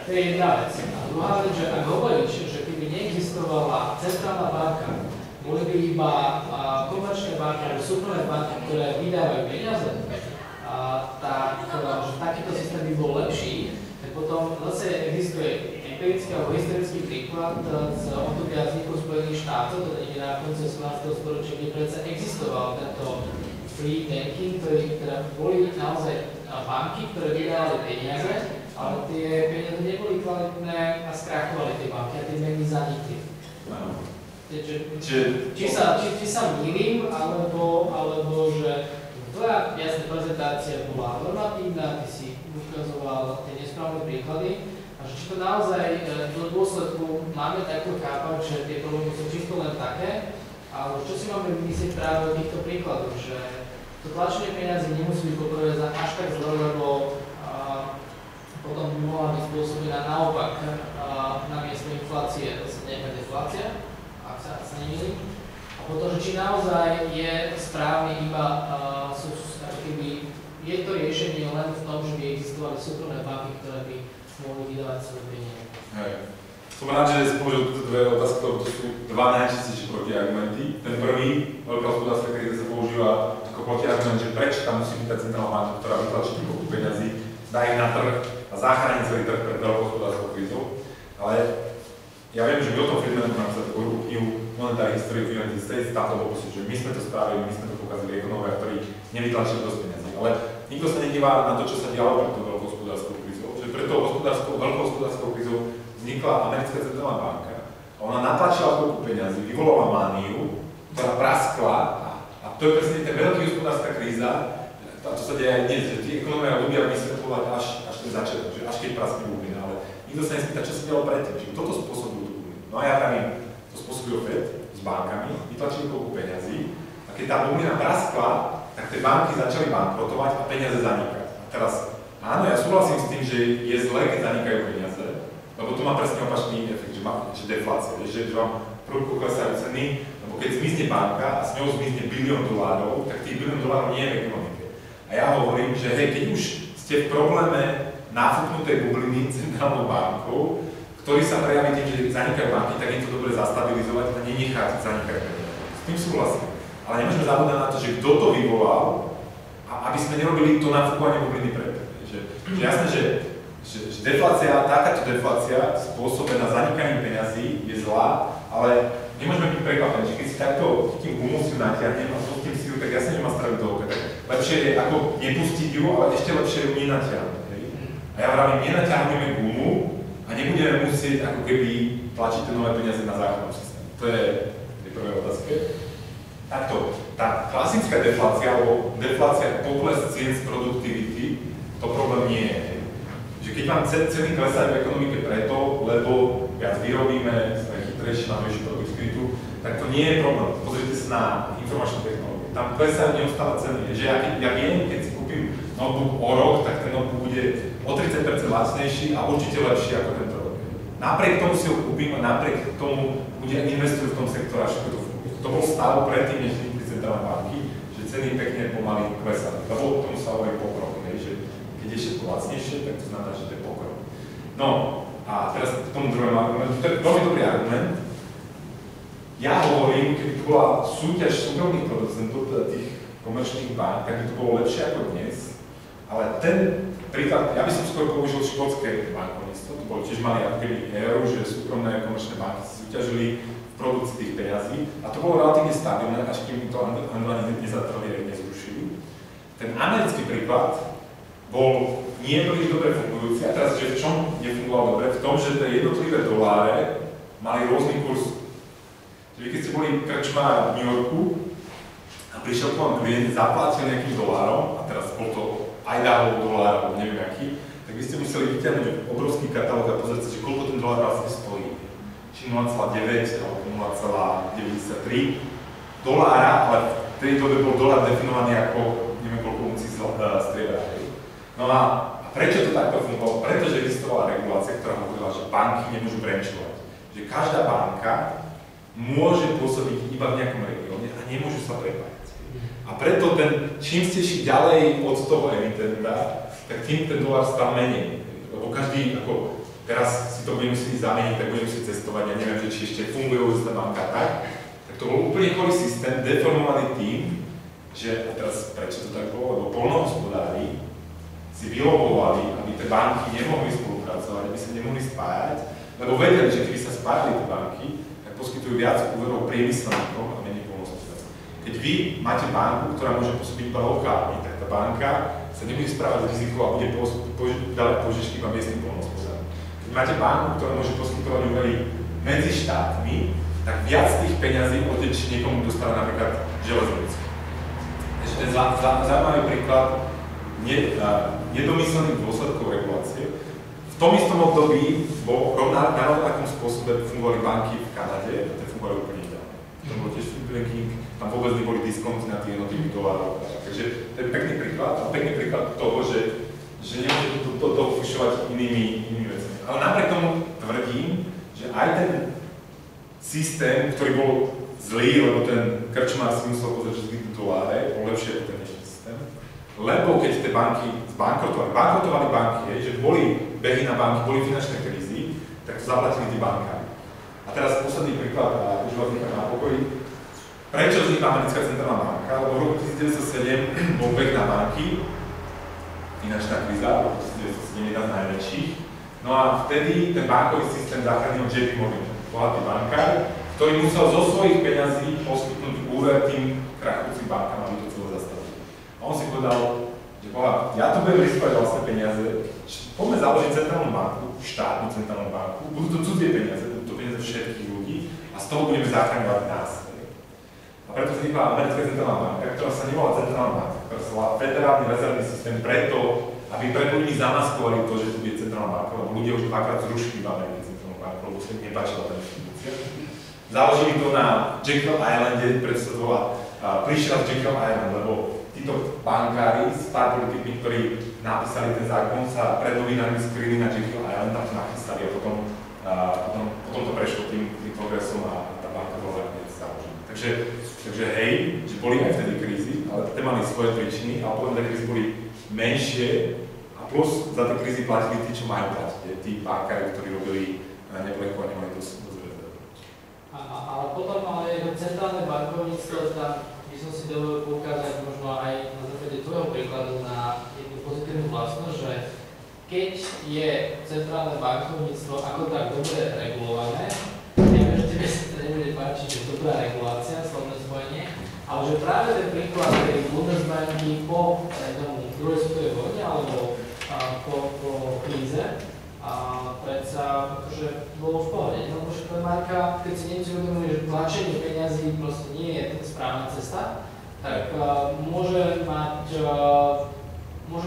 To je jedna vec. A druhá vec, že ak hovoríš, že keby neexistovala centrálna banka, boli by iba komerčné banky alebo súkromné banky, ktoré vydávajú peniaze, tak že takýto systém by bol lepší, tak potom zase existuje empirický alebo historický príklad z obdobia vzniku Spojených štátov, teda niekde na konci 18. storočia, kde predsa existoval tento free banking, ktorý teda boli naozaj banky, ktoré vydávali peniaze, ale tie peniaze neboli kvalitné a skrachovali tie banky a tie meny zanikli. Či sa mýlim, alebo že tvoja jasná prezentácia bola normatívna, ty si ukazoval tie nesprávne príklady a že či to naozaj do dôsledku máme takto chápať, že tie problémy sú čisto len také, ale čo si máme vymyslieť práve o týchto príkladoch, že to tlačenie peniazy nemusí byť poprvé až tak zle, lebo potom by mohla byť spôsobená naopak namiesto inflácie, to sa nejaká deflácia, ak sa nemýlim. A potom, že či naozaj je správne iba, je to riešenie len v tom, že by existovali súkromné banky, ktoré by mohli vydávať svoje peniaze. Som rád, že si použil tieto dve otázky, lebo to sú dva najčastejšie protiargumenty. Ten prvý, veľká hospodárska kríza, sa používa ako protiargument, že prečo tam musí byť tá centrálna banka, ktorá vytlačí koľko peňazí, dá ich na trh a zachráni celý trh pred veľkou hospodárskou krízou. Ale ja viem, že Milton Friedman napísal takú knihu Monetary History of United States, tam to bol pocit, že my sme to spravili, my sme to pokazali ekonómovia, ktorí nevytlačili dosť peňazí. Ale nikto sa nedíva na to, čo sa dialo pred tou veľkou hospodárskou krízou. Že pred tou veľkou hospodárskou krízou vznikla americká centrálna banka a ona natlačila koľko peňazí, vyvolala mániu, ktorá praskla a to je presne tá veľká hospodárska kríza, a to sa deje aj dnes, že tí ekonómovia ľudia vysvetľovať až ten začiatok, že až keď praskne bublina, ale nikto sa nespýta, čo sa dialo predtým, či kto to spôsobil tú bublinu. No a ja pravím, to spôsobil Fed s bankami, vytlačili koľko peňazí a keď tá bublina praskla, tak tie banky začali bankrotovať a peniaze zanikať. A teraz, áno, ja súhlasím s tým, že je zle, keď zanikajú peniaze, lebo to má presne opačný efekt, že deflácia, že vám prúdko klesajú ceny, lebo keď zmizne banka a s ňou zmizne $1 bilión, tak tých $1 bilión nie je v ekonomike. A ja hovorím, že hej, keď už ste v probléme nafúknutej bubliny centrálnou bankou, ktorý sa prejaví tým, že zanikajú banky, tak je to dobre zastabilizovať a nenechať zanikať peniaze. S tým súhlasím. Ale nemôžeme zabúdať na to, že kto to vyvolal a aby sme nerobili to nafúkovanie bubliny predtým. Že jasné, že deflácia, takáto deflácia spôsobená zanikaním peňazí je zlá, ale nemôžeme byť prekvapení, že keď si takto tým gumu si natiahnem a pustím si ju, tak jasne, že má straviť do oka. Tak lepšie je ako nepustiť ju, ale ešte lepšie ju nenatiahnuť. A ja vravím, nenatiahneme gumu a nebudeme musieť ako keby tlačiť tie nové peniaze na záchranný systém. To je prvé otázka. Takto, tá klasická deflácia, alebo deflácia pokles cien z produktivity, to problém nie je. Že keď vám ceny klesajú v ekonomike preto, lebo viac vyrobíme, sme chytrejší, máme vyššiu produktivitu, tak to nie je problém. Pozrite sa na informačnú technológiu. Tam klesajú neustále ceny. Že ja viem, keď si kúpim notebook o rok, tak ten notebook bude o 30% lacnejší a určite lepší ako tento rok. Napriek tomu si ho kúpim a napriek tomu ľudia investujú v tom sektore, až to funguje. To bol stav predtým, než vznikli centrálne banky, že ceny pekne pomaly klesali. Lebo tomu sa hovorí pokrok, že keď je všetko lacnejšie, tak to znamená, že to je pokrok. No a teraz k tomu druhému argumentu, to je veľmi dobrý argument. Ja hovorím, keby to bola súťaž súkromných producentov, teda tých komerčných bank, tak by to bolo lepšie ako dnes. Ale ten príklad, ja by som skôr použil škótske bankovníctvo, to bolo tiež mali aktivní éru, že súkromné komerčné banky si súťažili v produkcii tých peňazí a to bolo relatívne stabilné, až kým to Anglani nezatrhli a nezrušili. Ten americký príklad bol nie príliš dobre fungujúci a teraz, že v čom nefungoval dobre? V tom, že tie jednotlivé doláre mali rôzny kurz. Čiže keď ste boli krčmár v New Yorku a prišiel k vám klient, zaplatil nejakým dolárom, a teraz bol to Idaho dolár, alebo neviem aký, tak vy ste museli vyťahnuť obrovský katalóg a pozrieť sa, že koľko ten dolár vlastne stojí. Či 0,9 alebo 0,93 dolára, ale v tej dobe bol dolár definovaný ako neviem koľko uncí striebra. No a prečo to takto fungovalo? Pretože existovala regulácia, ktorá hovorila, že banky nemôžu branchovať. Že každá banka môže pôsobiť iba v nejakom regióne a nemôžu sa prepájať. A preto čím ste šli ďalej od toho emitenta, tak tým ten dolár stal menej. Lebo každý, ako teraz si to bude musieť zameniť, tak bude musieť cestovať, ja neviem, že či ešte funguje tá banka tak to bol úplne chorý systém, deformovaný tým, že, a teraz prečo to tak bolo, lebo poľnohospodári si vylobovali, aby tie banky nemohli spolupracovať, aby sa nemohli spájať, lebo vedeli, že keby sa spájali tie banky, tak poskytujú viac úverov priemyselníkom a menej poľnohospodárom. Keď vy máte banku, ktorá môže pôsobiť iba lokálne, tak tá banka sa nebude správať riziko a bude dávať požičky iba miestnym poľnohospodárom. Keď máte banku, ktorá môže poskytovať úvery medzi štátmi, tak viac tých peňazí odteč niekomu dostáva napríklad železnicu. Takže to je zaujímavý príklad nedomyslených dôsledkov regulácie. V tom istom období na rovnakom spôsobe fungovali banky v Kanade, a tie fungovali úplne inak. To bol tiež banking, tam vôbec neboli diskonty na tých jednotlivých dolárov. Takže to je pekný príklad toho, že nemôžete to fušovať inými vecami. Ale napriek tomu tvrdím, že aj ten systém, ktorý bol zlý, lebo ten krčmár si musel pozrieť, že zlý doláre, bol lepšie ako ten dnešný systém. Lebo keď tie banky bankrotovali banky, že boli behy na banky, boli finančné krízy, tak to zaplatili tí bankári. A teraz posledný príklad, a už vás nechám na pokoji. Prečo vznikla americká centrálna banka? Lebo v roku 1907 bol beh na banky, finančná kríza, v roku 1907 jedna z najväčších. No a vtedy ten bankový systém zachránil JP Morgan, bohatý bankár, ktorý musel zo svojich peňazí poskytnúť úver tým krachujúcim bankám, aby to celé zastavili. A on si povedal, že ja tu budem riskovať vlastné peniaze, poďme založiť centrálnu banku, štátnu centrálnu banku, budú to cudzie peniaze, budú to peniaze všetkých ľudí a z toho budeme zachraňovať nás. A preto vznikla americká centrálna banka, ktorá sa nevolá centrálna banka, ktorá sa volá Federálny rezervný systém preto, aby pred ľuďmi zamaskovali to, že tu je centrálna banka, lebo ľudia už dvakrát zrušili v Amerike centrálnu banku, lebo sa im nepáčila tá inštitúcia. Založili to na Jekyll Islande, prišiel z Jekyll Island, lebo títo bankári s pár politikmi, ktorí napísali ten zákon, sa pred novinármi skryli na Jekyll Island, tam to nachystali a potom to prešlo tým kongresom a tá banka bola nakoniec založená. Takže hej, že boli aj vtedy krízy, ale tie mali svoje príčiny a potom tie krízy boli menšie a plus za tie krízy platili tí, čo majú platiť, tí bankári, ktorí robili neplechu a nemali dosť rezervy. Ale potom ale centrálne bankovníctvo, tam by som si dovolil poukázať možno aj na základe tvojho príkladu na jednu pozitívnu vlastnosť, že keď je centrálne bankovníctvo ako tak dobre regulované, neviem, že tebe sa to nebude páčiť, že dobrá regulácia, slovné spojenie, ale že práve ten príklad tej Bundesbanky po druhej svetovej vojne alebo po kríze, predsa, pretože bolo v pohode, lebo že tá marka, keď si Nemci uvedomujú, že tlačenie peňazí proste nie je správna cesta, tak môže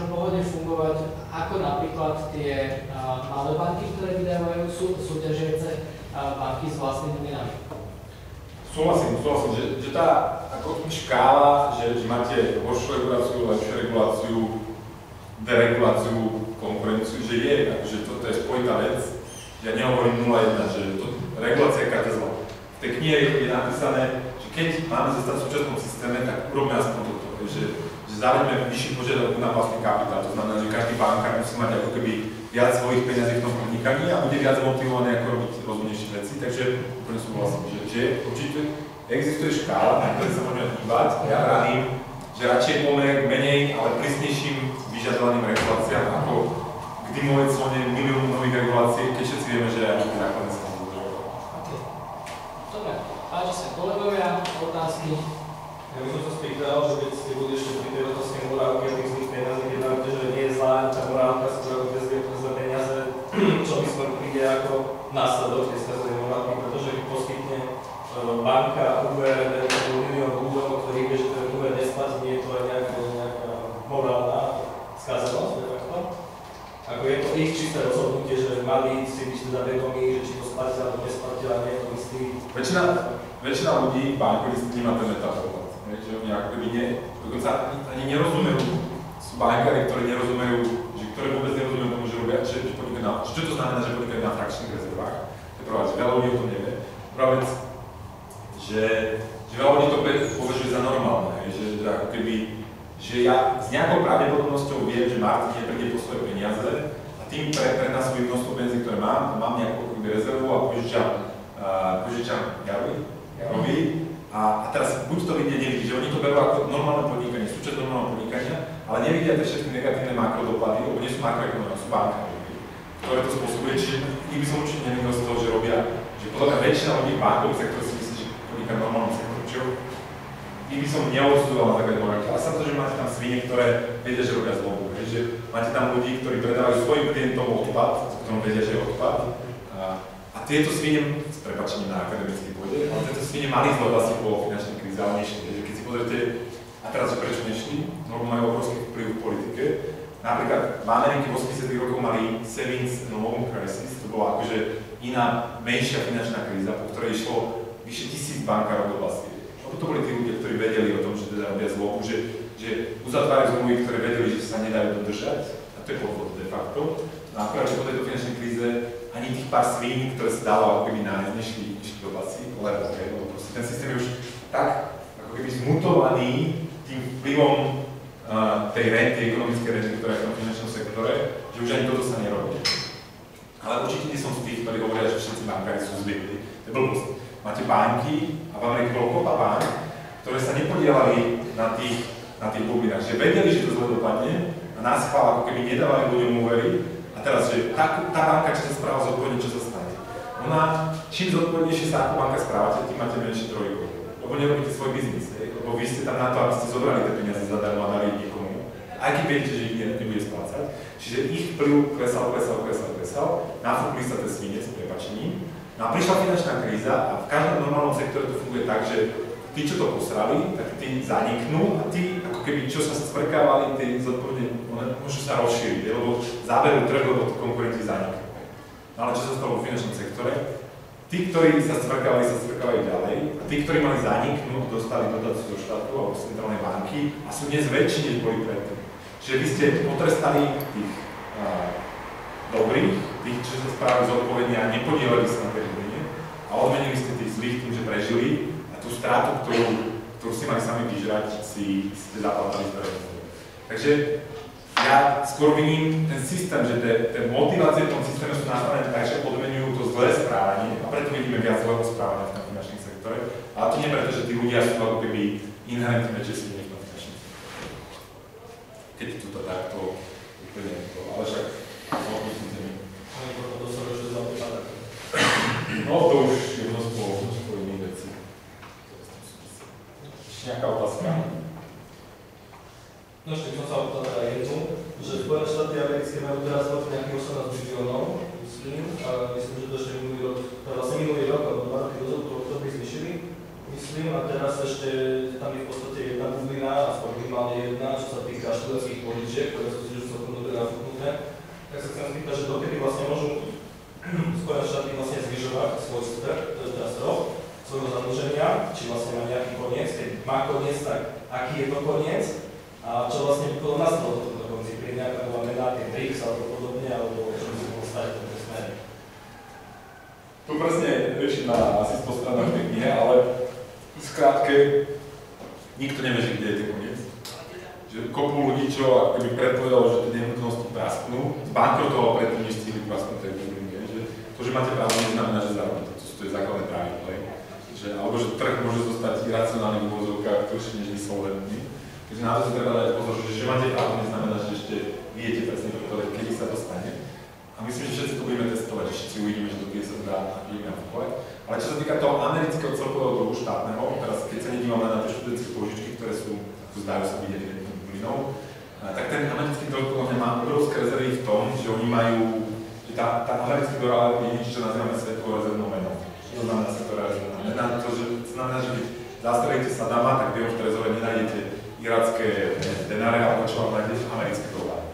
pohodne fungovať ako napríklad tie malé banky, ktoré vydávajú súťažiace banky s vlastnými menami. Súhlasím, že tá ako škála, že máte horšiu reguláciu, lepšiu reguláciu, dereguláciu, konkurenciu, že je, akože toto je spojitá vec. Ja nehovorím 0,1, že regulácia je katezla. V tej knihe je napísané, že keď máme zostať v súčasnom systéme, tak urobme aspoň toto. že zavedeme vyšší požiadavku na vlastný kapitál. To znamená, že každý bankár musí mať ako keby viac svojich peniazí v tom podnikaní a bude viac motivovaný ako robiť rozumnejšie veci. Takže úplne súhlasím, že určite existuje škála, na ktorej sa môžeme dívať. Ja radím, že radšej poďme k menej, ale prísnejším vyžadovaným reguláciám, ako k dymovecovne miliónu nových regulácií, keď všetci vieme, že aj tie náklady sa tam budú. Dobre, páči sa kolegovia, otázky. Ja by som sa spýtal, že keď ste boli ešte pri tej otázke morálky a tých zlých peniazí, keď navíte, že nie je zlá tá morálka, z ktorého bezvie za peniaze, čo by skôr príde ako následok tej skazovej morálky, pretože keď poskytne banka úver milión ľuďom, ktorí vie, že ten úver nesplatí, nie je to aj nejaká morálna skazenosť, de facto. Ako je to ich čisté rozhodnutie, že mali si byť teda vedomí, že či to splatí alebo nesplatí, a nie je to istý. Väčšina ľudí bankovi nemá ten metafor. Že oni ako keby dokonca ani nerozumejú, sú bankári, ktorí nerozumejú, ktoré vôbec nerozumejú tomu, že robia, čo to znamená, že podnikajú na frakčných rezervách. To je prvá vec, veľa ľudí o tom nevie. Prvá vec, že veľa ľudí to považuje za normálne, že ako keby, že ja s nejakou pravdepodobnosťou viem, že Martin nepríde po svoje peniaze a tým prenásobím množstvo peniazí, ktoré mám nejakú rezervu a požičam Jarovi. A teraz buď to vidia, nevidí, že oni to berú ako normálne podnikanie, súčasť normálneho podnikania, ale nevidia tie všetky negatívne makrodopady, lebo nie sú makroekonomia, sú bankári, ktoré to spôsobuje, čiže by som určite nevidel z toho, že robia, že podľa mňa väčšina ľudí v bankovom sektore si myslí, že podniká v normálnom sektore, čo by som neodsudoval na také morálky, ale samozrejme, že máte tam svine, ktoré vedia, že robia zlobu, že máte tam ľudí, ktorí predávajú svojim klientom odpad, s ktorom vedia, že je odpad. A tieto svine, s prepáčením na akademický pôde, ale tieto svine mali zle vlastne po finančnej kríze, ale nešli. Keď si pozrite, a teraz, že prečo nešli, no majú obrovský vplyv v politike. Napríklad v Amerike v 80. rokoch mali Savings and Loan Crisis, to bola akože iná, menšia finančná kríza, po ktorej išlo vyše 1000 bankárov do basy. Lebo to boli tí ľudia, ktorí vedeli o tom, že teda robia zlobu, že uzatvárajú zmluvy, ktoré vedeli, že sa nedajú dodržať, a to je podvod de facto. No a práve, že po tejto finančnej kríze ani tých pár svín, ktoré sa dalo ako keby nájsť, nešli do basy, lebo proste ten systém je už tak ako keby zmutovaný tým vplyvom tej renty, ekonomickej renty, ktorá je v tom finančnom sektore, že už ani toto sa nerobí. Ale určite nie som z tých, ktorí hovoria, že všetci bankári sú zlí. To je blbosť. Máte banky a v Amerike bolo kopa bank, ktoré sa nepodielali na tých bublinách, že vedeli, že to zle dopadne a nás chvála, ako keby nedávali ľuďom úvery. A teraz, že tá banka, čo sa správa zodpovedne, čo sa stane. Ona, čím zodpovednejšie sa ako banka správate, tým máte menšie trojku. Lebo nerobíte svoj biznis, lebo vy ste tam na to, aby ste zobrali tie peniaze zadarmo a dali niekomu. Aj keď viete, že ich nebude splácať. Čiže ich vplyv klesal, nafúkli sa tie svine s prepáčením. No a prišla finančná kríza a v každom normálnom sektore to funguje tak, že tí, čo to posrali, tak tí zaniknú a tí, ako keby čo sa sprkávali, tí zodpovedne môžu sa rozšíriť, lebo záberú trh, lebo konkurenti zaniknú. No ale čo sa stalo v finančnom sektore? Tí, ktorí sa sprkávajú ďalej a tí, ktorí mali zaniknúť, dostali dotáciu do štátu alebo z centrálnej banky a sú dnes väčší, než boli predtým. Čiže vy ste potrestali tých dobrých, tých, čo sa správajú zodpovedne a nepodielali sa na tej rovine a odmenili ste tých zlých tým, že prežili a tú stratu, ktorú si mali sami vyžrať, si ste zaplatali z verejnosti. Takže ja skôr vidím ten systém, že tie motivácie v tom systéme sú nastavené tak, že odmenujú to zlé správanie a preto vidíme viac zlého správania v tom finančnom sektore. Ale to nie preto, že tí ľudia sú ako keby inherentne väčšie svine v tom finančnom sektore. Keď tu to takto úplne to, ale však odpustite mi. No to už je množstvo iných vecí. Ešte nejaká otázka? No ešte by som sa opýtal teda jednu, že Spojené štáty americké majú teraz nejakých 18 biliónov, myslím, a myslím, že to ešte minulý rok, vlastne minulý rok, alebo 2 roky dozadu, to by zvýšili, myslím, a teraz ešte tam je v podstate jedna bublina, aspoň minimálne jedna, čo sa týka študentských požičiek, ktoré sú tiež celkom dobre nafúknuté. Tak sa chcem spýtať, že dokedy vlastne môžu Spojené štáty vlastne zvyšovať svoj super, to je teraz rok, svojho zadlženia, či vlastne má nejaký koniec, keď má koniec, tak aký je to koniec, a čo vlastne okolo nás bolo toto dokonci, pri nejaká nová mena, tie BRICS alebo podobne, alebo čo by sa mohlo stať v tomto smere. Tu presne riešim na asi 100 stranách tej knihe, ale v skrátke nikto nevie, že kde je ten koniec. že kopu ľudí, čo akoby predpovedalo, že tie nehnuteľnosti prasknú, zbankrotovalo predtým, než stihli prasknúť tej bubliny. Že to, že máte právo, neznamená, že zarobíte. To je základné pravidlo. Alebo že trh môže zostať iracionálny v úvodzovkách, dlhšie než insolventný. Takže na to sa treba dať pozor, že máte právo, neznamená, že ešte viete presne predpovedať, kedy sa to stane. A myslím, že všetci to budeme testovať, že všetci uvidíme, že to bude sa dá budeme aplikovať. Ale čo sa týka toho amerického celkového dlhu štátneho, teraz keď sa nedívame na tie študentské požičky, ktoré sú, zdajú sa byť evidentnou bublinou, tak ten americký dlh podľa mňa má obrovské rezervy v tom, že oni majú, že tá americký dlh je niečo, čo nazývame svetovou rezervnou menou. To znamená svetová rezervná mena, to znamená, že keď zastavíte Sadama, tak v jeho trezore nenájdete iracké denáre, alebo čo vám nájdete americké dolár.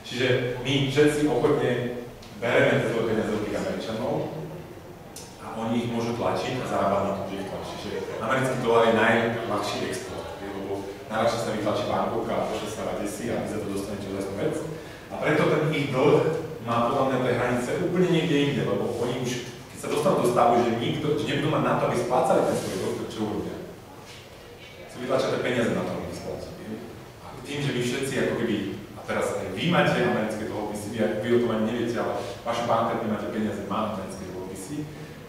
Čiže my všetci ochotne bereme tieto peniaze od tých Američanov a oni ich môžu tlačiť a zarábať na to, že ich tlačí. Čiže americký dolár je najľahší export, lebo najľahšie sa vytlačí bankovka a pošle sa radesi a vy sa to dostanete ozajstnú vec. A preto ten ich dlh má podľa mňa tie hranice úplne niekde inde, lebo oni už, keď sa dostanú do stavu, že nebudú mať na to, aby splácali ten svoj dlh, tak čo urobia? Chcú vytlačať tie peniaze na to, aby splácali. A tým, že vy všetci ako keby, a teraz aj vy máte americké dlhopisy, vy o tom ani neviete, ale vaša banka, keď máte peniaze, má americké dlhopisy,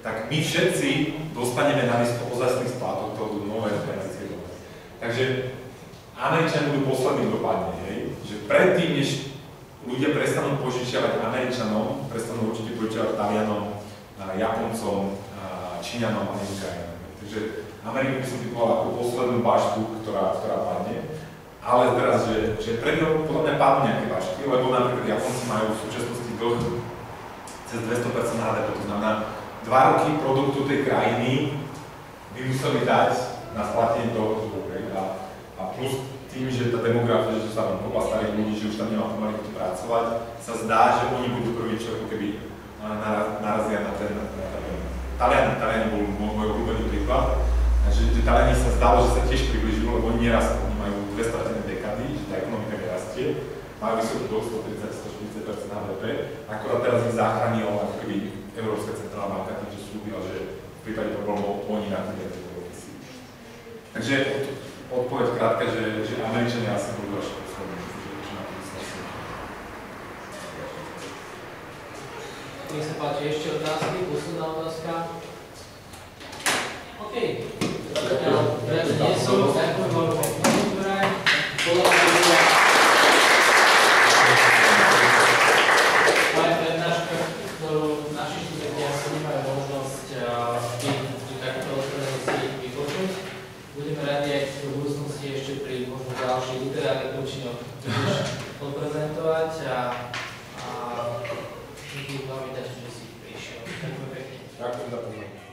tak my všetci dostaneme na listu ozajstných splátok toho nové americké dlhopisy. Takže Američania budú poslední dopadne, že predtým, než ľudia prestanú požičiavať Američanom, prestanú určite požičiavať Talianom, Japoncom, Číňanom a Ukrajinom. Takže Ameriku by som typoval ako poslednú baštu, ktorá padne. Ale teraz, že pred ňou podľa mňa padnú nejaké bašty, lebo napríklad Japonci majú v súčasnosti dlh cez 200% HDP, to znamená 2 roky produktu tej krajiny by museli dať na splatenie toho dlhu. A plus tým, že tá demografia, že sa tam kopa starých ľudí, že už tam nemá pomaly kto pracovať, sa zdá, že oni budú prví, čo ako keby narazia na ten Taliani bol môj obľúbený príklad, že Taliani sa zdalo, že sa tiež približujú, lebo oni nerastú, oni majú 2 stratené dekady, že tá ekonomika nerastie, majú vysoký dlh 130–140% HDP, akorát teraz ich zachránila ako keby Európska centrálna banka, tým, že slúbila, že v prípade problémov oni nakúpia tie dlhopisy. Takže odpoveď krátka, že Američania asi budú až poslední, že na to myslím. Nech sa páči, ešte otázky, posledná otázka. OK. Nie som, ďakujem veľmi pekne. Máme prednáška, ktorú naši študenti asi nemajú možnosť pri takto otvorenej si vypočuť. Budeme radi aj v budúcnosti ešte pri možno ďalších literárnych účinoch odprezentovať a veľmi ďakujem, že si prišiel. Ďakujem pekne. Ďakujem za pozornosť.